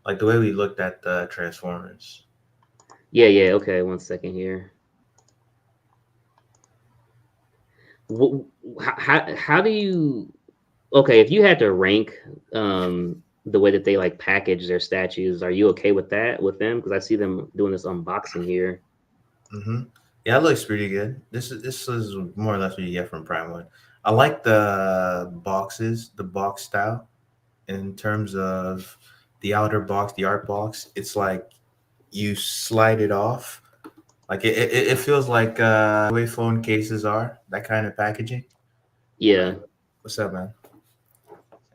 A: like the way we looked at the Transformers.
B: Yeah. Okay, 1 second here. How do you? Okay, if you had to rank the way that they like package their statues, are you okay with that with them? Because I see them doing this unboxing here.
A: Mm-hmm. Yeah, it looks pretty good. This is more or less what you get from Prime One. I like the boxes, the box style in terms of the outer box, the art box. It's like you slide it off. Like it feels like the way phone cases are, that kind of packaging.
B: Yeah.
A: Like, what's up, man?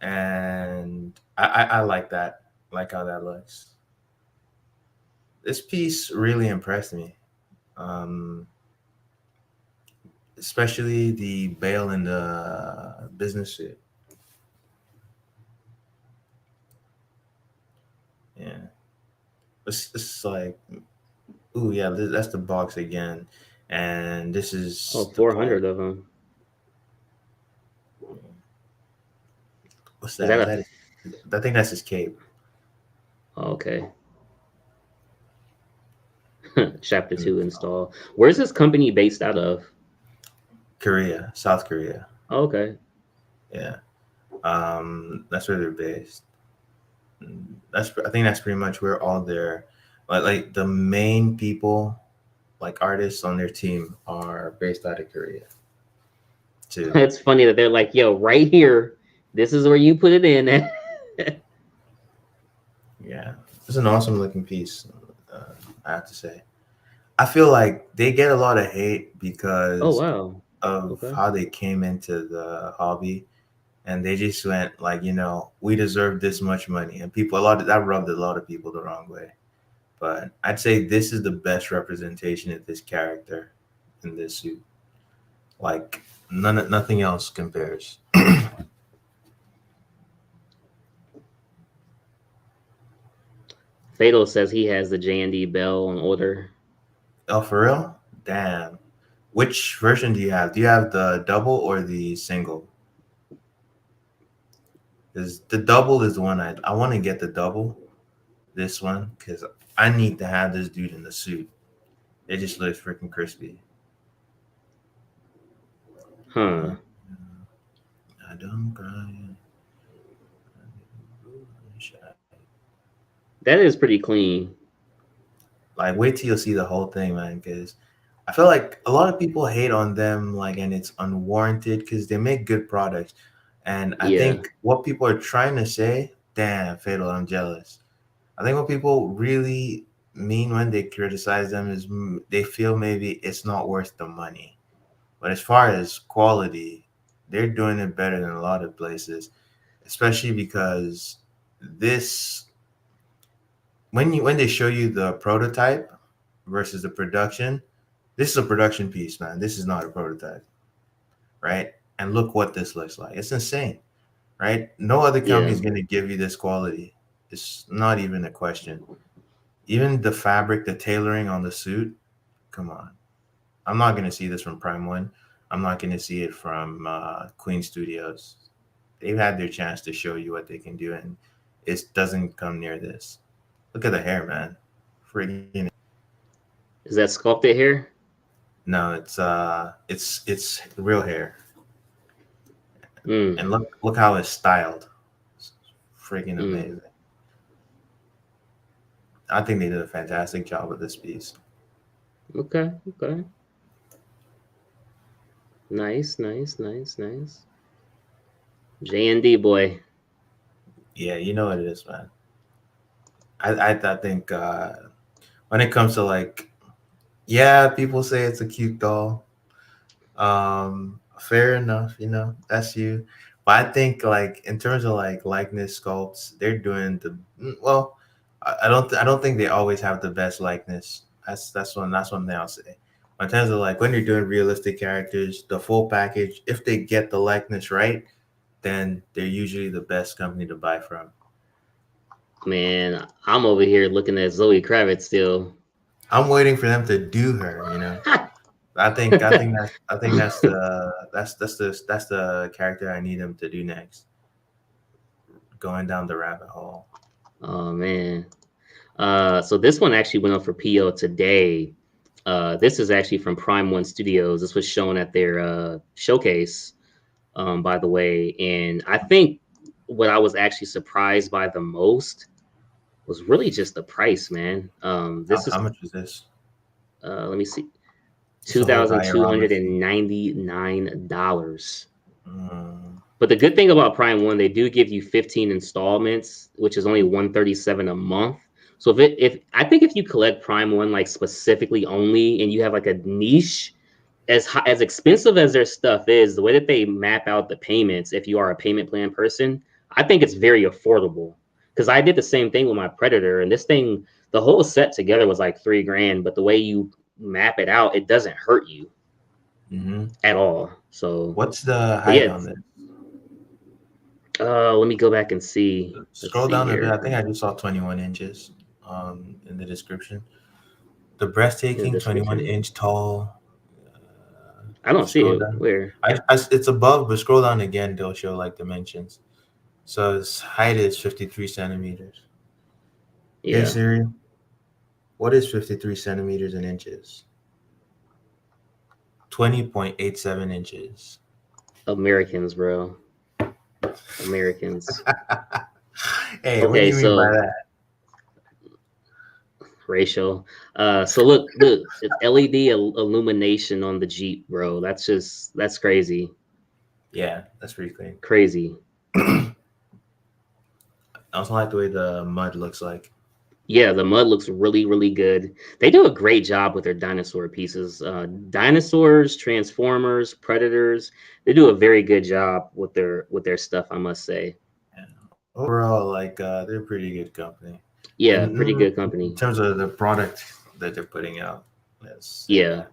A: And I like that. I like how that looks. This piece really impressed me. Um, Especially the Bale in the business suit. Yeah, it's like, ooh, yeah, that's the box again, and this
B: Oh,
A: is the plan.
B: 400 of them.
A: What's
B: Is
A: that?
B: that
A: Is
B: a?
A: that? I think that's his cape.
B: Oh, okay. Chapter 2 install. Where's this company based out of?
A: Korea, South Korea.
B: Oh, okay.
A: Yeah, that's where they're based. I think that's pretty much where all their like the main people, like artists on their team, are based out of Korea too.
B: It's funny that they're like, yo, right here, this is where you put it in.
A: Yeah, it's an awesome looking piece. I have to say. I feel like they get a lot of hate
B: Oh,
A: because
B: wow.
A: of
B: Okay.
A: how they came into the hobby, and they just went like, we deserve this much money, and people a lot of that rubbed a lot of people the wrong way. But I'd say this is the best representation of this character in this suit. Like nothing else compares.
B: Fatal says he has the J&D Bell on order.
A: Oh, for real? Damn. Which version do you have? Do you have the double or the single? Because the double is the one I want to get the double. This one because I need to have this dude in the suit. It just looks freaking crispy.
B: Huh.
A: I don't cry.
B: That is pretty clean.
A: Like, wait till you see the whole thing, man. Because I feel like a lot of people hate on them, like, and it's unwarranted because they make good products. And I
B: Yeah.
A: think what people are trying to say, damn, Fatal, I'm jealous. I think what people really mean when they criticize them is they feel maybe it's not worth the money. But as far as quality, they're doing it better than a lot of places, especially because this when they show you the prototype versus the production, this is a production piece, man. This is not a prototype, right? And look what this looks like. It's insane, right? No other company
B: Yeah.
A: is going to give you this quality. It's not even a question. Even the fabric, the tailoring on the suit, come on. I'm not going to see this from Prime One. I'm not going to see it from Queen Studios. They've had their chance to show you what they can do, and it doesn't come near this. Look at the hair, man. Freaking
B: Is that sculpted hair?
A: no, it's real hair,
B: Mm.
A: and look how it's styled. It's freaking
B: Mm.
A: amazing. I think they did a fantastic job with this piece.
B: Okay. Okay. Nice. Nice. Nice. Nice. J&D boy.
A: Yeah, you know what it is, man. I think when it comes to like, yeah, people say it's a cute doll. Fair enough, that's you. But I think like in terms of like likeness sculpts, they're doing the well. I don't think they always have the best likeness. That's one thing I'll say. But in terms of like when you're doing realistic characters, the full package, if they get the likeness right, then they're usually the best company to buy from.
B: Man, I'm over here looking at Zoe Kravitz still.
A: I'm waiting for them to do her. I think that's the character I need them to do next. Going down the rabbit hole.
B: Oh man. So this one actually went up for PO today. This is actually from Prime One Studios. This was shown at their showcase, by the way. And I think what I was actually surprised by the most was really just the price, man. This is
A: How much is this?
B: let me see,
A: It's a whole diorama thing.
B: $2,299.
A: Mm,
B: But the good thing about Prime One, they do give you 15 installments, which is only $137 a month. So if I think if you collect Prime One like specifically only, and you have like a niche, as expensive as their stuff is, the way that they map out the payments, if you are a payment plan person, I think it's very affordable. Because I did the same thing with my Predator, and this thing, the whole set together was like $3,000. But the way you map it out, it doesn't hurt you
A: hmm
B: at all. So,
A: What's the
B: but
A: height
B: yeah,
A: on this?
B: let me go back and see. Let's
A: Scroll
B: see
A: down a bit. I
B: here
A: think I just saw 21 inches in the description. The
B: in the
A: breathtaking 21
B: description.
A: inch tall.
B: I don't see
A: Scroll
B: it.
A: down.
B: Where?
A: It's above, but scroll down again. They'll show like dimensions. So its height is 53 centimeters. Hey
B: Yeah,
A: Siri, what is 53 centimeters in inches? 20.87 inches.
B: Americans, bro. Americans.
A: Hey, what do
B: Okay,
A: you mean by
B: so
A: that?
B: racial. So look, it's LED illumination on the Jeep, bro. That's crazy,
A: Yeah, that's pretty clean.
B: crazy.
A: I also like the way the mud looks like.
B: Yeah, the mud looks really, really good. They do a great job with their dinosaur pieces. Dinosaurs, Transformers, Predators. They do a very good job with their stuff, I must say.
A: Yeah. Overall, like they're a pretty good company.
B: Yeah,
A: And
B: pretty good
A: in
B: company.
A: terms of the product that they're putting out, let's say
B: Yeah.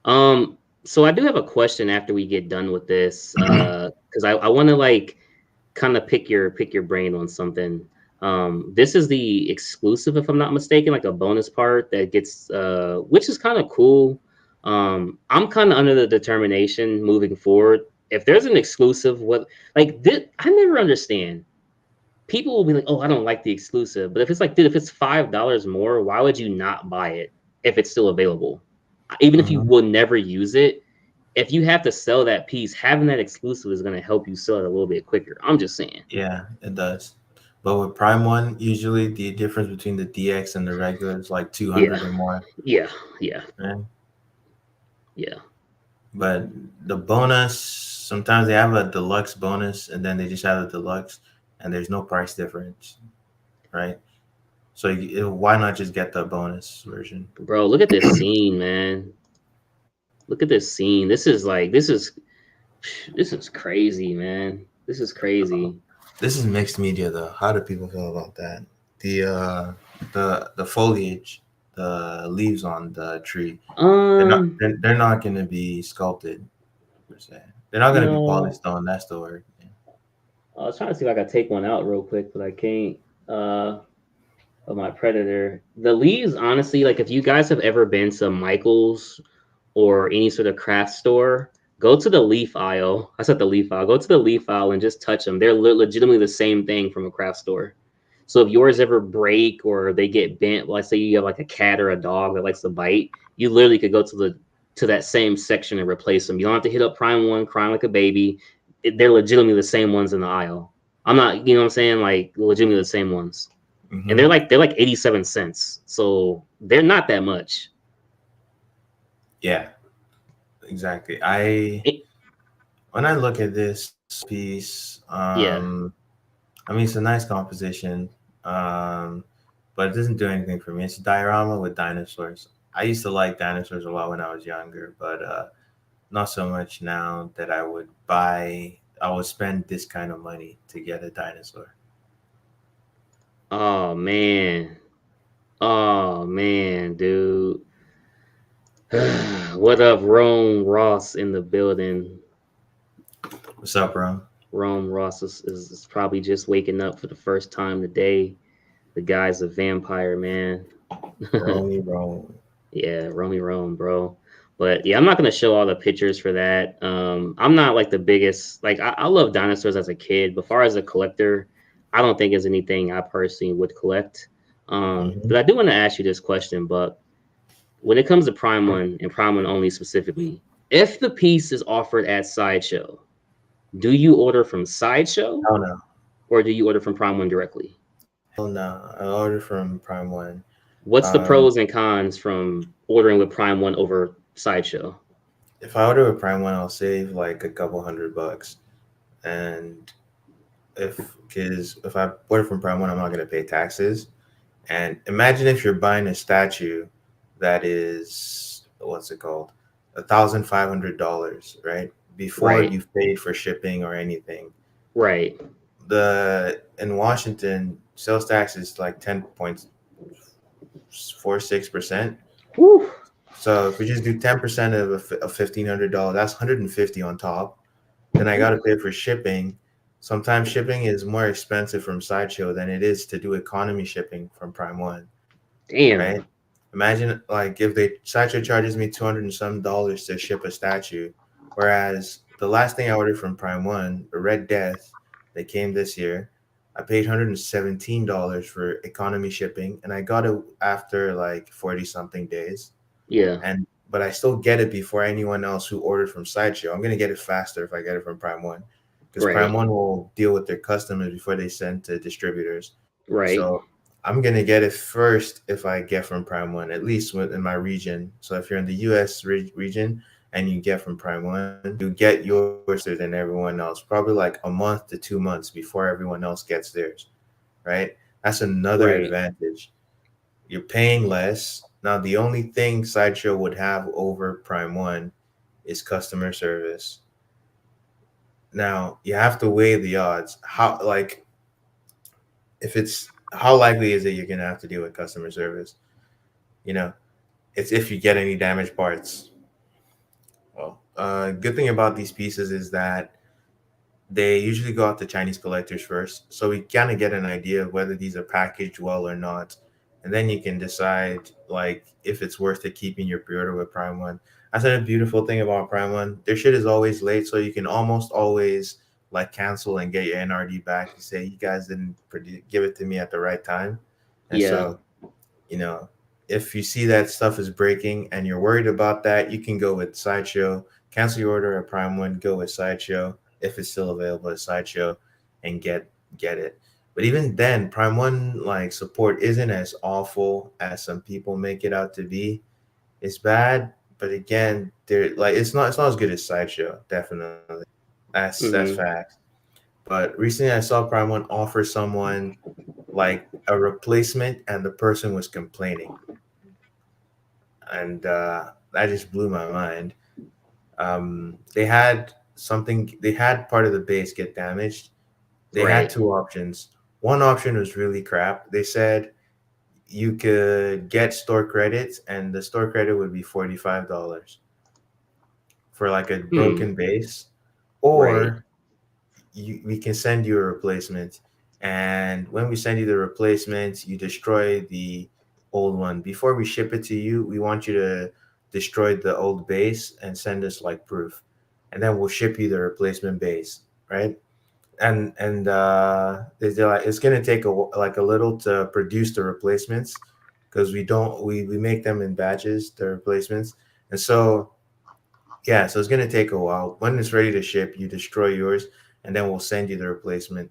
A: that.
B: So I do have a question after we get done with this, because I want to like kind of pick your brain on something. This is the exclusive, if I'm not mistaken, like a bonus part that gets, which is kind of cool. I'm kind of under the determination moving forward if there's an exclusive, what like this, I never understand. People will be like, "Oh, I don't like the exclusive," but if it's like, dude, if it's $5 more, why would you not buy it if it's still available? Even if you
A: Mhm.
B: will never use it, if you have to sell that piece, having that exclusive is going to help you sell it a little bit quicker. I'm just saying.
A: Yeah, it does. But with Prime One, usually the difference between the DX and the regular is like
B: Yeah,
A: 200 or more.
B: yeah, yeah,
A: Right?
B: yeah.
A: But the bonus, sometimes they have a deluxe bonus and then they just have a deluxe and there's no price difference, right? So why not just get the bonus version?
B: Bro, look at this scene, man. Look at this scene. This is crazy, man. This is crazy.
A: This is mixed media though. How do people feel about that? The the foliage, the leaves on the tree,
B: Um,
A: they're not going to be sculpted per se. They're not going to be
B: no.
A: polished on. That's the word.
B: I was trying to see if I could take one out real quick, but I can't. Of my predator. The leaves, honestly, like if you guys have ever been to Michael's or any sort of craft store, go to the leaf aisle. I said the leaf aisle. Go to the leaf aisle and just touch them. They're legitimately the same thing from a craft store. So if yours ever break or they get bent, let's say you have like a cat or a dog that likes to bite, you literally could go to that same section and replace them. You don't have to hit up Prime One, crying like a baby. They're legitimately the same ones in the aisle. I'm not, you know what I'm saying? Like legitimately the same ones, and
A: Hmm.
B: they're like 87 cents, so they're not that much.
A: Yeah, exactly. I
B: It-
A: when I look at this piece,
B: yeah.
A: I mean it's a nice composition, um, but it doesn't do anything for me. It's a diorama with dinosaurs. I used to like dinosaurs a lot when I was younger, but not so much now that I would spend this kind of money to get a dinosaur.
B: Oh man. Oh man, dude. What up, Rome Ross in the building?
A: What's up, bro?
B: Rome Ross is probably just waking up for the first time today. The guy's a vampire, man.
A: Romy Rome.
B: Yeah, Romy Rome, bro. But yeah, I'm not gonna show all the pictures for that. I'm not like the biggest like I love dinosaurs as a kid, but far as a collector, I don't think it's anything I personally would collect. But
A: Hmm.
B: I do want to ask you this question, but when it comes to Prime One and Prime One only specifically, if the piece is offered at Sideshow, do you order from Sideshow
A: Hell no.
B: or do you order from Prime One directly?
A: Hell no. I ordered from Prime One.
B: What's the
A: Um,
B: pros and cons from ordering with Prime One over Sideshow?
A: if I order with Prime One, I'll save like a couple $100. And if I order from Prime One, I'm not gonna pay taxes. And imagine if you're buying a statue that is what's it called, $1,500, right? Before
B: Right,
A: you've paid for shipping or anything.
B: right.
A: The in Washington, sales tax is like 10.46%.
B: Whew.
A: So if we just do 10% of $1,500, that's 150 on top. Then I got to pay for shipping. Sometimes shipping is more expensive from Sideshow than it is to do economy shipping from Prime One, right?
B: Damn.
A: Imagine like if they Sideshow charges me 200 and some dollars to ship a statue, whereas the last thing I ordered from Prime One, the Red Death, that came this year, I paid $117 for economy shipping, and I got it after like 40 something days.
B: Yeah,
A: And but I still get it before anyone else who ordered from Sideshow. I'm gonna get it faster if I get it from Prime One, because Prime
B: right,
A: One will deal with their customers before they send to distributors.
B: right,
A: So I'm gonna get it first if I get from Prime One, at least in my region. So if you're in the U.S. Region and you get from Prime One, you get yours than everyone else, probably like a month to 2 months before everyone else gets theirs, right? That's another
B: right.
A: advantage. You're paying less. Now, the only thing Sideshow would have over Prime One is customer service. Now, you have to weigh the odds. If it's how likely is it you're gonna have to deal with customer service? You know, it's if you get any damaged parts. Well, good thing about these pieces is that they usually go out to Chinese collectors first, so we kind of get an idea of whether these are packaged well or not, and then you can decide like if it's worth it keeping your pre-order with Prime One. I said a beautiful thing about Prime One. Their shit is always late, so you can almost always like cancel and get your NRD back. You say you guys didn't give it to me at the right time, and
B: Yeah.
A: so you know if you see that stuff is breaking and you're worried about that, you can go with Sideshow. Cancel your order at Prime One. Go with Sideshow if it's still available at Sideshow, and get it. But even then, Prime One like support isn't as awful as some people make it out to be. It's bad, but again, they're like it's not as good as Sideshow. Definitely, that's
B: Mm-hmm.
A: fact. But recently, I saw Prime One offer someone like a replacement, and the person was complaining, and that just blew my mind. They had something. They had part of the base get damaged. They had
B: Right.
A: two options. One option was really crap. They said you could get store credits, and the store credit would be $45 for like a
B: Hmm.
A: broken base,
B: Right.
A: or we can send you a replacement. And when we send you the replacement, you destroy the old one. Before we ship it to you, we want you to destroy the old base and send us like proof, and then we'll ship you the replacement base, right? And they're like it's gonna take like a little to produce the replacements because we make them in batches, the replacements. And so yeah, so it's gonna take a while. When it's ready to ship, you destroy yours, and then we'll send you the replacement.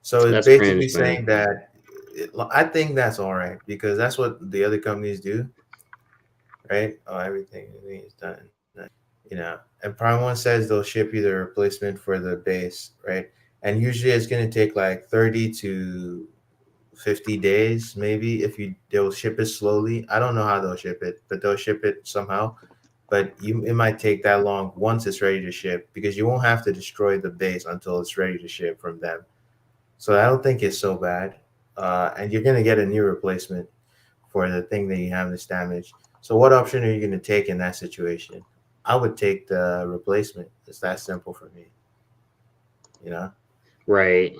A: So it's
B: That's
A: basically
B: cringe, man.
A: saying that I think that's all right because that's what the other companies do, right? Oh, everything is done, And Prime One says they'll ship you the replacement for the base, right? And usually it's gonna take like 30 to 50 days, maybe if they'll ship it slowly. I don't know how they'll ship it, but they'll ship it somehow. But it might take that long once it's ready to ship because you won't have to destroy the base until it's ready to ship from them. So I don't think it's so bad. And you're gonna get a new replacement for the thing that you have that's damaged. So what option are you gonna take in that situation? I would take the replacement. It's that simple for me, you know.
B: Right.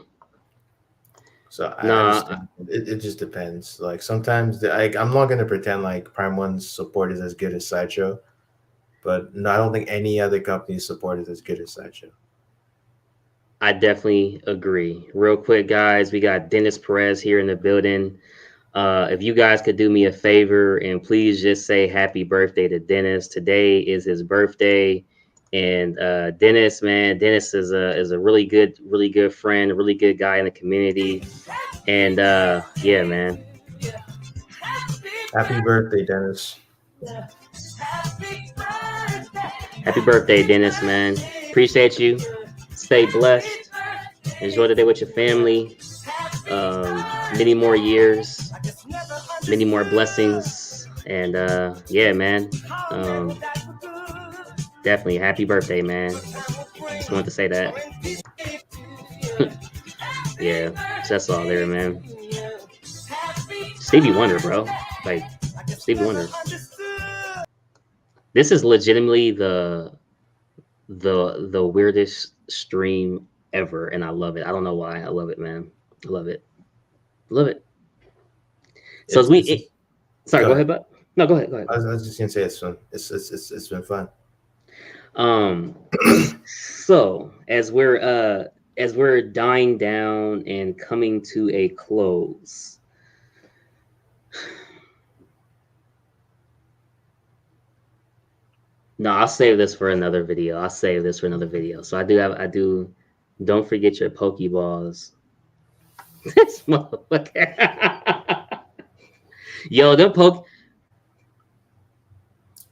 A: So I just
B: Nah,
A: think it just depends. Like sometimes I'm not gonna pretend like Prime One's support is as good as Sideshow, but no, I don't think any other company's support is as good as Sideshow.
B: I definitely agree. Real quick, guys, we got Dennis Perez here in the building. If you guys could do me a favor and please just say happy birthday to Dennis. Today is his birthday, and Dennis, man, Dennis is a really good friend, a really good guy in the community, and yeah, man,
A: Happy birthday, Dennis.
B: happy birthday, Dennis, man. Appreciate you. Stay blessed. Enjoy the day with your family. Many more years, many more blessings, and yeah, man. Um, Definitely happy birthday, man. Just wanted to say that. Yeah, so that's all there, man. Stevie Wonder, bro. Like Stevie Wonder. This is legitimately the weirdest stream ever, and I love it. I don't know why. I love it, man. I love it. Love it. So as
A: It's
B: sorry,
A: go
B: go
A: ahead.
B: ahead, but no, go ahead, go ahead.
A: I was just gonna say it's fun. It's been fun.
B: Um, so as we're dying down and coming to a close, no, I'll save this for another video. I'll save this for another video. So I do. Don't forget your Pokeballs. This motherfucker. Yo, them poke.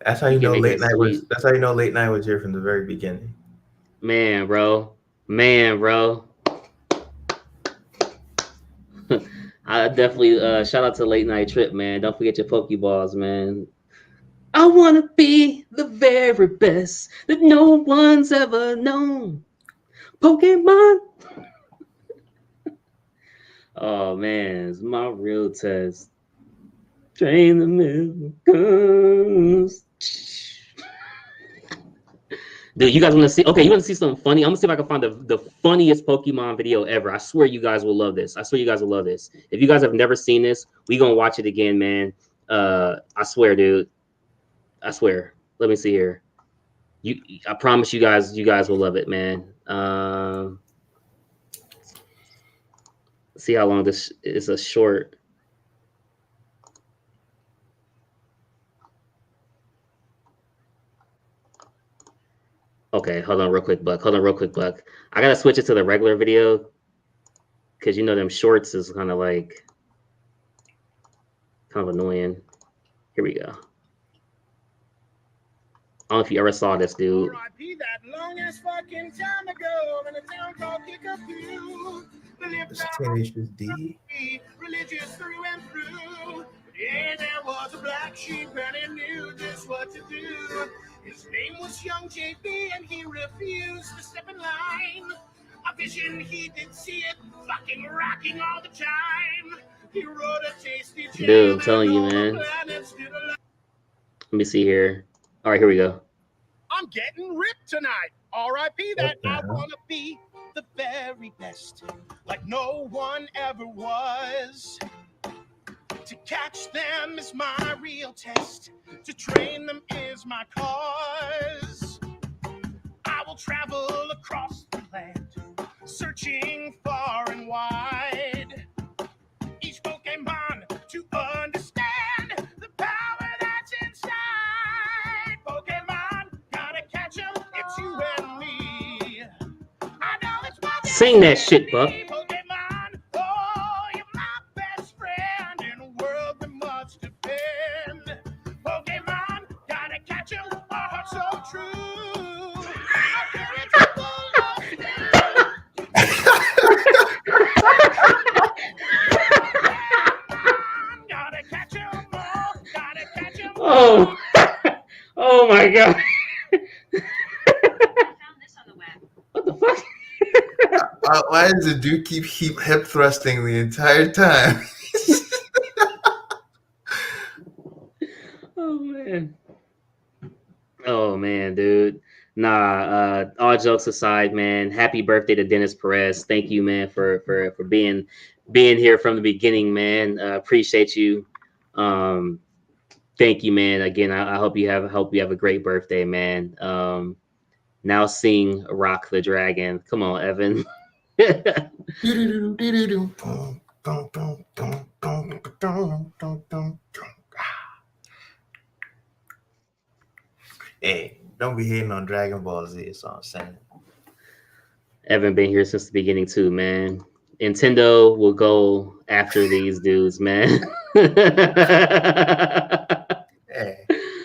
A: That's how
B: You
A: you
B: can
A: know
B: make
A: late
B: it
A: night was.
B: sweet,
A: That's how you know late night was here from the very beginning.
B: man, bro. Man, bro. I definitely shout out to Late Night Trip, man. Don't forget your Pokeballs, man. I wanna be the very best that no one's ever known. Pokemon. Oh man, it's my real test. Train the miracles. Dude, you guys want to see? Okay, you want to see something funny? I'm gonna see if I can find the funniest Pokemon video ever. I swear you guys will love this. I swear you guys will love this. If you guys have never seen this, we gonna watch it again, man. I swear, dude. I swear. Let me see here. I promise you guys will love it, man. See how long this is a short. Okay, hold on real quick, Buck. I gotta switch it to the regular video because you know them shorts is kind of annoying. Here we go. I don't know if you ever saw this, dude.
E: R.I.P. that long ass fucking time ago in a town called Kickapoo.
A: It's Tenacious D.
E: Religious through and through. Yeah, there was a black sheep and he knew just what to do. His name was Young JB and he refused to step in line. A vision he did see it fucking rocking all the time. He wrote a tasty jam.
B: Dude, I'm telling you, man. Let me see here. All right, here we go.
E: I'm getting ripped tonight. R.I.P. that I want to be the very best, like no one ever was. To catch them is my real test. To train them is my cause. I will travel across the land, searching far and wide. Each Pokemon to understand the power that's inside. Pokemon, gotta catch 'em, it's you and me. I know it's my
B: Sing that shit, Buck.
E: Pokemon, oh, you're my best friend in a world that must defend. Pokemon, gotta catch 'em, our heart's so true. I carry trouble gotta catch 'em all, gotta catch 'em all.
B: Oh, oh my god!
D: Found this on the web.
B: What the fuck?
A: Why does the dude keep hip thrusting the entire time?
B: Oh man, dude. Nah, all jokes aside, man, happy birthday to Dennis Perez. Thank you, man, for being here from the beginning, man. Appreciate you. Thank you, man. Again, I hope you have a great birthday, man. Now sing Rock the Dragon. Come on, Evan.
A: Hey, don't be hating on Dragon Ball Z. That's all I'm saying.
B: Evan been here since the beginning too, man. Nintendo will go after these dudes, man.
A: Hey,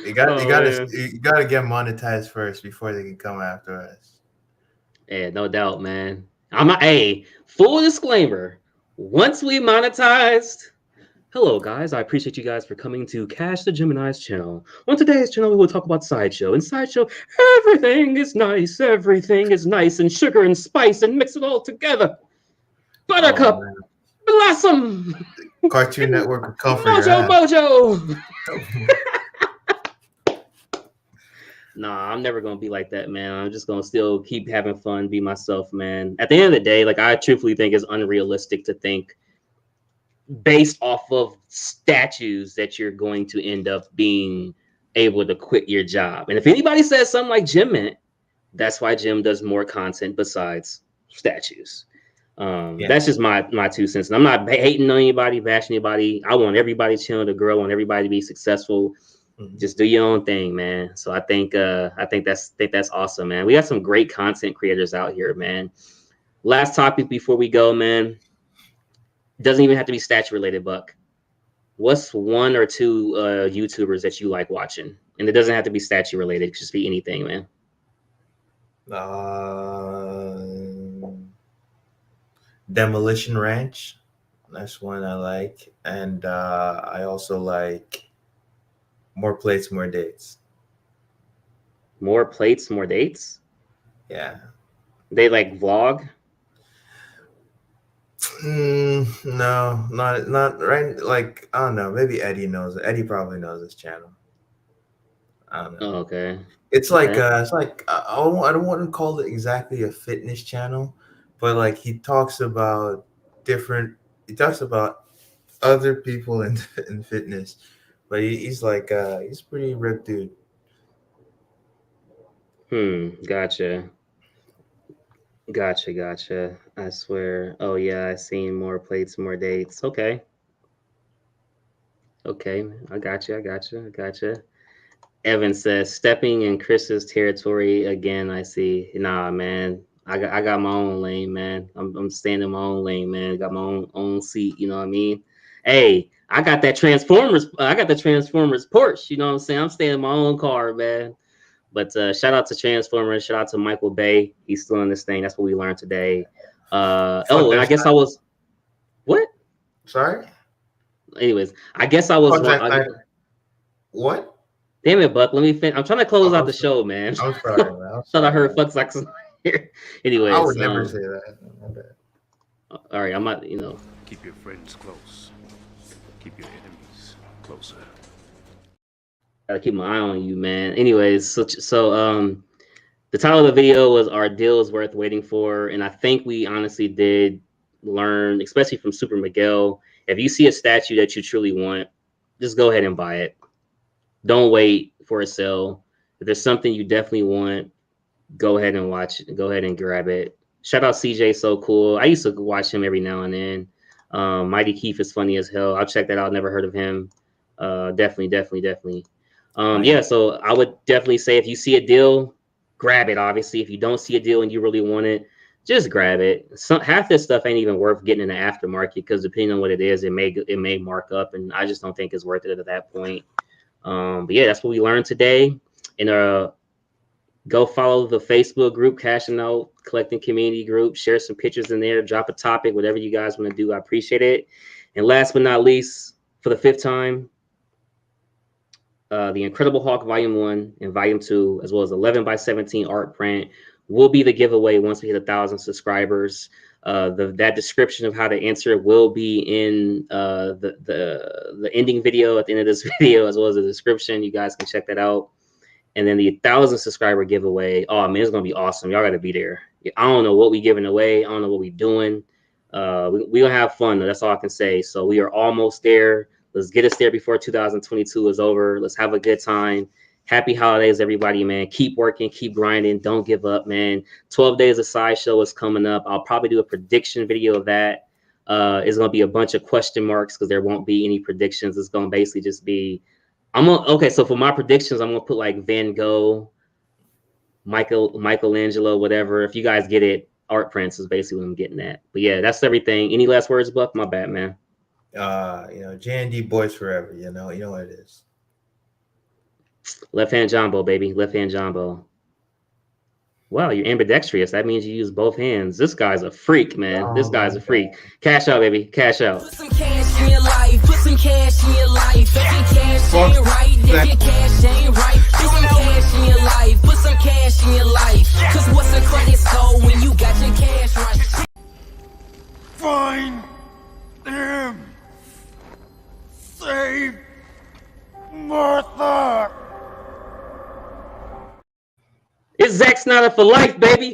A: you gotta get monetized first before they can come after us.
B: Yeah, no doubt, man. Hey, full disclaimer. Once we monetized, hello guys, I appreciate you guys for coming to Cash the Gemini's channel. On today's channel, we will talk about Sideshow. In Sideshow, everything is nice and sugar and spice and mix it all together. Buttercup, Blossom,
A: Cartoon Network would come for your
B: Mojo. Nah, I'm never gonna be like that, man. I'm just gonna still keep having fun, be myself, man. At the end of the day, like I truthfully think it's unrealistic to think based off of statues that you're going to end up being able to quit your job. And if anybody says something like Jim meant, that's why Jim does more content besides statues. That's just my 2 cents. And I'm not hating on anybody, bashing anybody. I want everybody's channel to grow. I want everybody to be successful. Just do your own thing, man. So I think that's awesome, man. We got some great content creators out here, man. Last topic before we go, man. Doesn't even have to be statue related, Buck. What's 1 or 2 YouTubers that you like watching? And it doesn't have to be statue related. It could just be anything, man.
A: Demolition Ranch. That's one I like. And I also like More Plates, More Dates.
B: More Plates, More Dates?
A: Yeah.
B: They like vlog?
A: No, not right. Like, I don't know. Maybe Eddie knows it. Eddie probably knows this channel. I don't know.
B: Oh, okay.
A: It's like I don't want to call it exactly a fitness channel, but like he talks about other people in fitness, but he's like he's pretty ripped dude.
B: Gotcha. Gotcha. I swear. Oh yeah, I seen more plates, more dates. Okay. I gotcha. Evan says, stepping in Chris's territory again. I see. Nah, man. I got my own lane, man. I'm staying in my own lane, man. Got my own seat. You know what I mean? Hey, I got that Transformers. I got the Transformers Porsche. You know what I'm saying? I'm staying in my own car, man. But shout out to Transformers. Shout out to Michael Bay. He's still in this thing. That's what we learned today.
A: Fuck
B: And I
A: that
B: guess
A: side.
B: I was what?
A: Sorry.
B: Anyways, I guess I was
A: Fuck that
B: wrong.
A: side. What?
B: Damn it, Buck. Let me finish. I'm trying to close out
A: I'm
B: the
A: sorry.
B: show, man.
A: I'm sorry, man. I'm
B: Thought I
A: sorry.
B: heard fuck like some here.
A: I would
B: Anyways,
A: never say that. My bad.
B: all right, I'm not,
C: Keep your friends close. Keep your enemies closer.
B: gotta keep my eye on you, man. Anyways, so the title of the video was "Our Deal is Worth Waiting For," and I think we honestly did learn, especially from Super Miguel. If you see a statue that you truly want, just go ahead and buy it. Don't wait for a sale. If there's something you definitely want, go ahead and watch it. Go ahead and grab it. Shout out CJ, so cool. I used to watch him every now and then. Mighty Keith is funny as hell. I'll check that out. Never heard of him. Definitely. Yeah, so I would definitely say if you see a deal, grab it. Obviously, if you don't see a deal and you really want it, just grab it. Half this stuff ain't even worth getting in the aftermarket because depending on what it is, it may mark up, and I just don't think it's worth it at that point. But yeah, that's what we learned today. And go follow the Facebook group, Cashing Out Collecting Community Group. Share some pictures in there. Drop a topic, whatever you guys want to do. I appreciate it. And last but not least, for the 5th time, the Incredible Hulk Volume 1 and Volume 2, as well as 11x17 art print, will be the giveaway once we hit 1,000 subscribers. That description of how to enter will be in the ending video at the end of this video, as well as the description. You guys can check that out. And then the 1,000 subscriber giveaway. Oh man, it's gonna be awesome. Y'all gotta be there. I don't know what we giving away. I don't know what we doing. We gonna have fun though. That's all I can say. So we are almost there. Let's get us there before 2022 is over. Let's have a good time. Happy holidays, everybody, man. Keep working, keep grinding. Don't give up, man. 12 Days of Sideshow is coming up. I'll probably do a prediction video of that. It's going to be a bunch of question marks because there won't be any predictions. It's going to basically just be, okay, so for my predictions, I'm going to put like Van Gogh, Michelangelo, whatever. If you guys get it, art prints is basically what I'm getting at. But yeah, that's everything. Any last words, Buck? My bad, man.
A: J&D boys forever, you know what it is.
B: Left hand jumbo, baby. Left hand jumbo. Wow, you're ambidextrous. That means you use both hands. This guy's a freak, man. This guy's a freak. Cash out, baby. Cash out.
F: Put some cash in your life. Put some cash in your life. If your cash ain't right, if your cash ain't right, put some cash in your life. Put some cash in your life. Cause what's a credit score when you got your cash right?
C: Find him. Save Martha.
B: It's Zack Snyder for life, baby.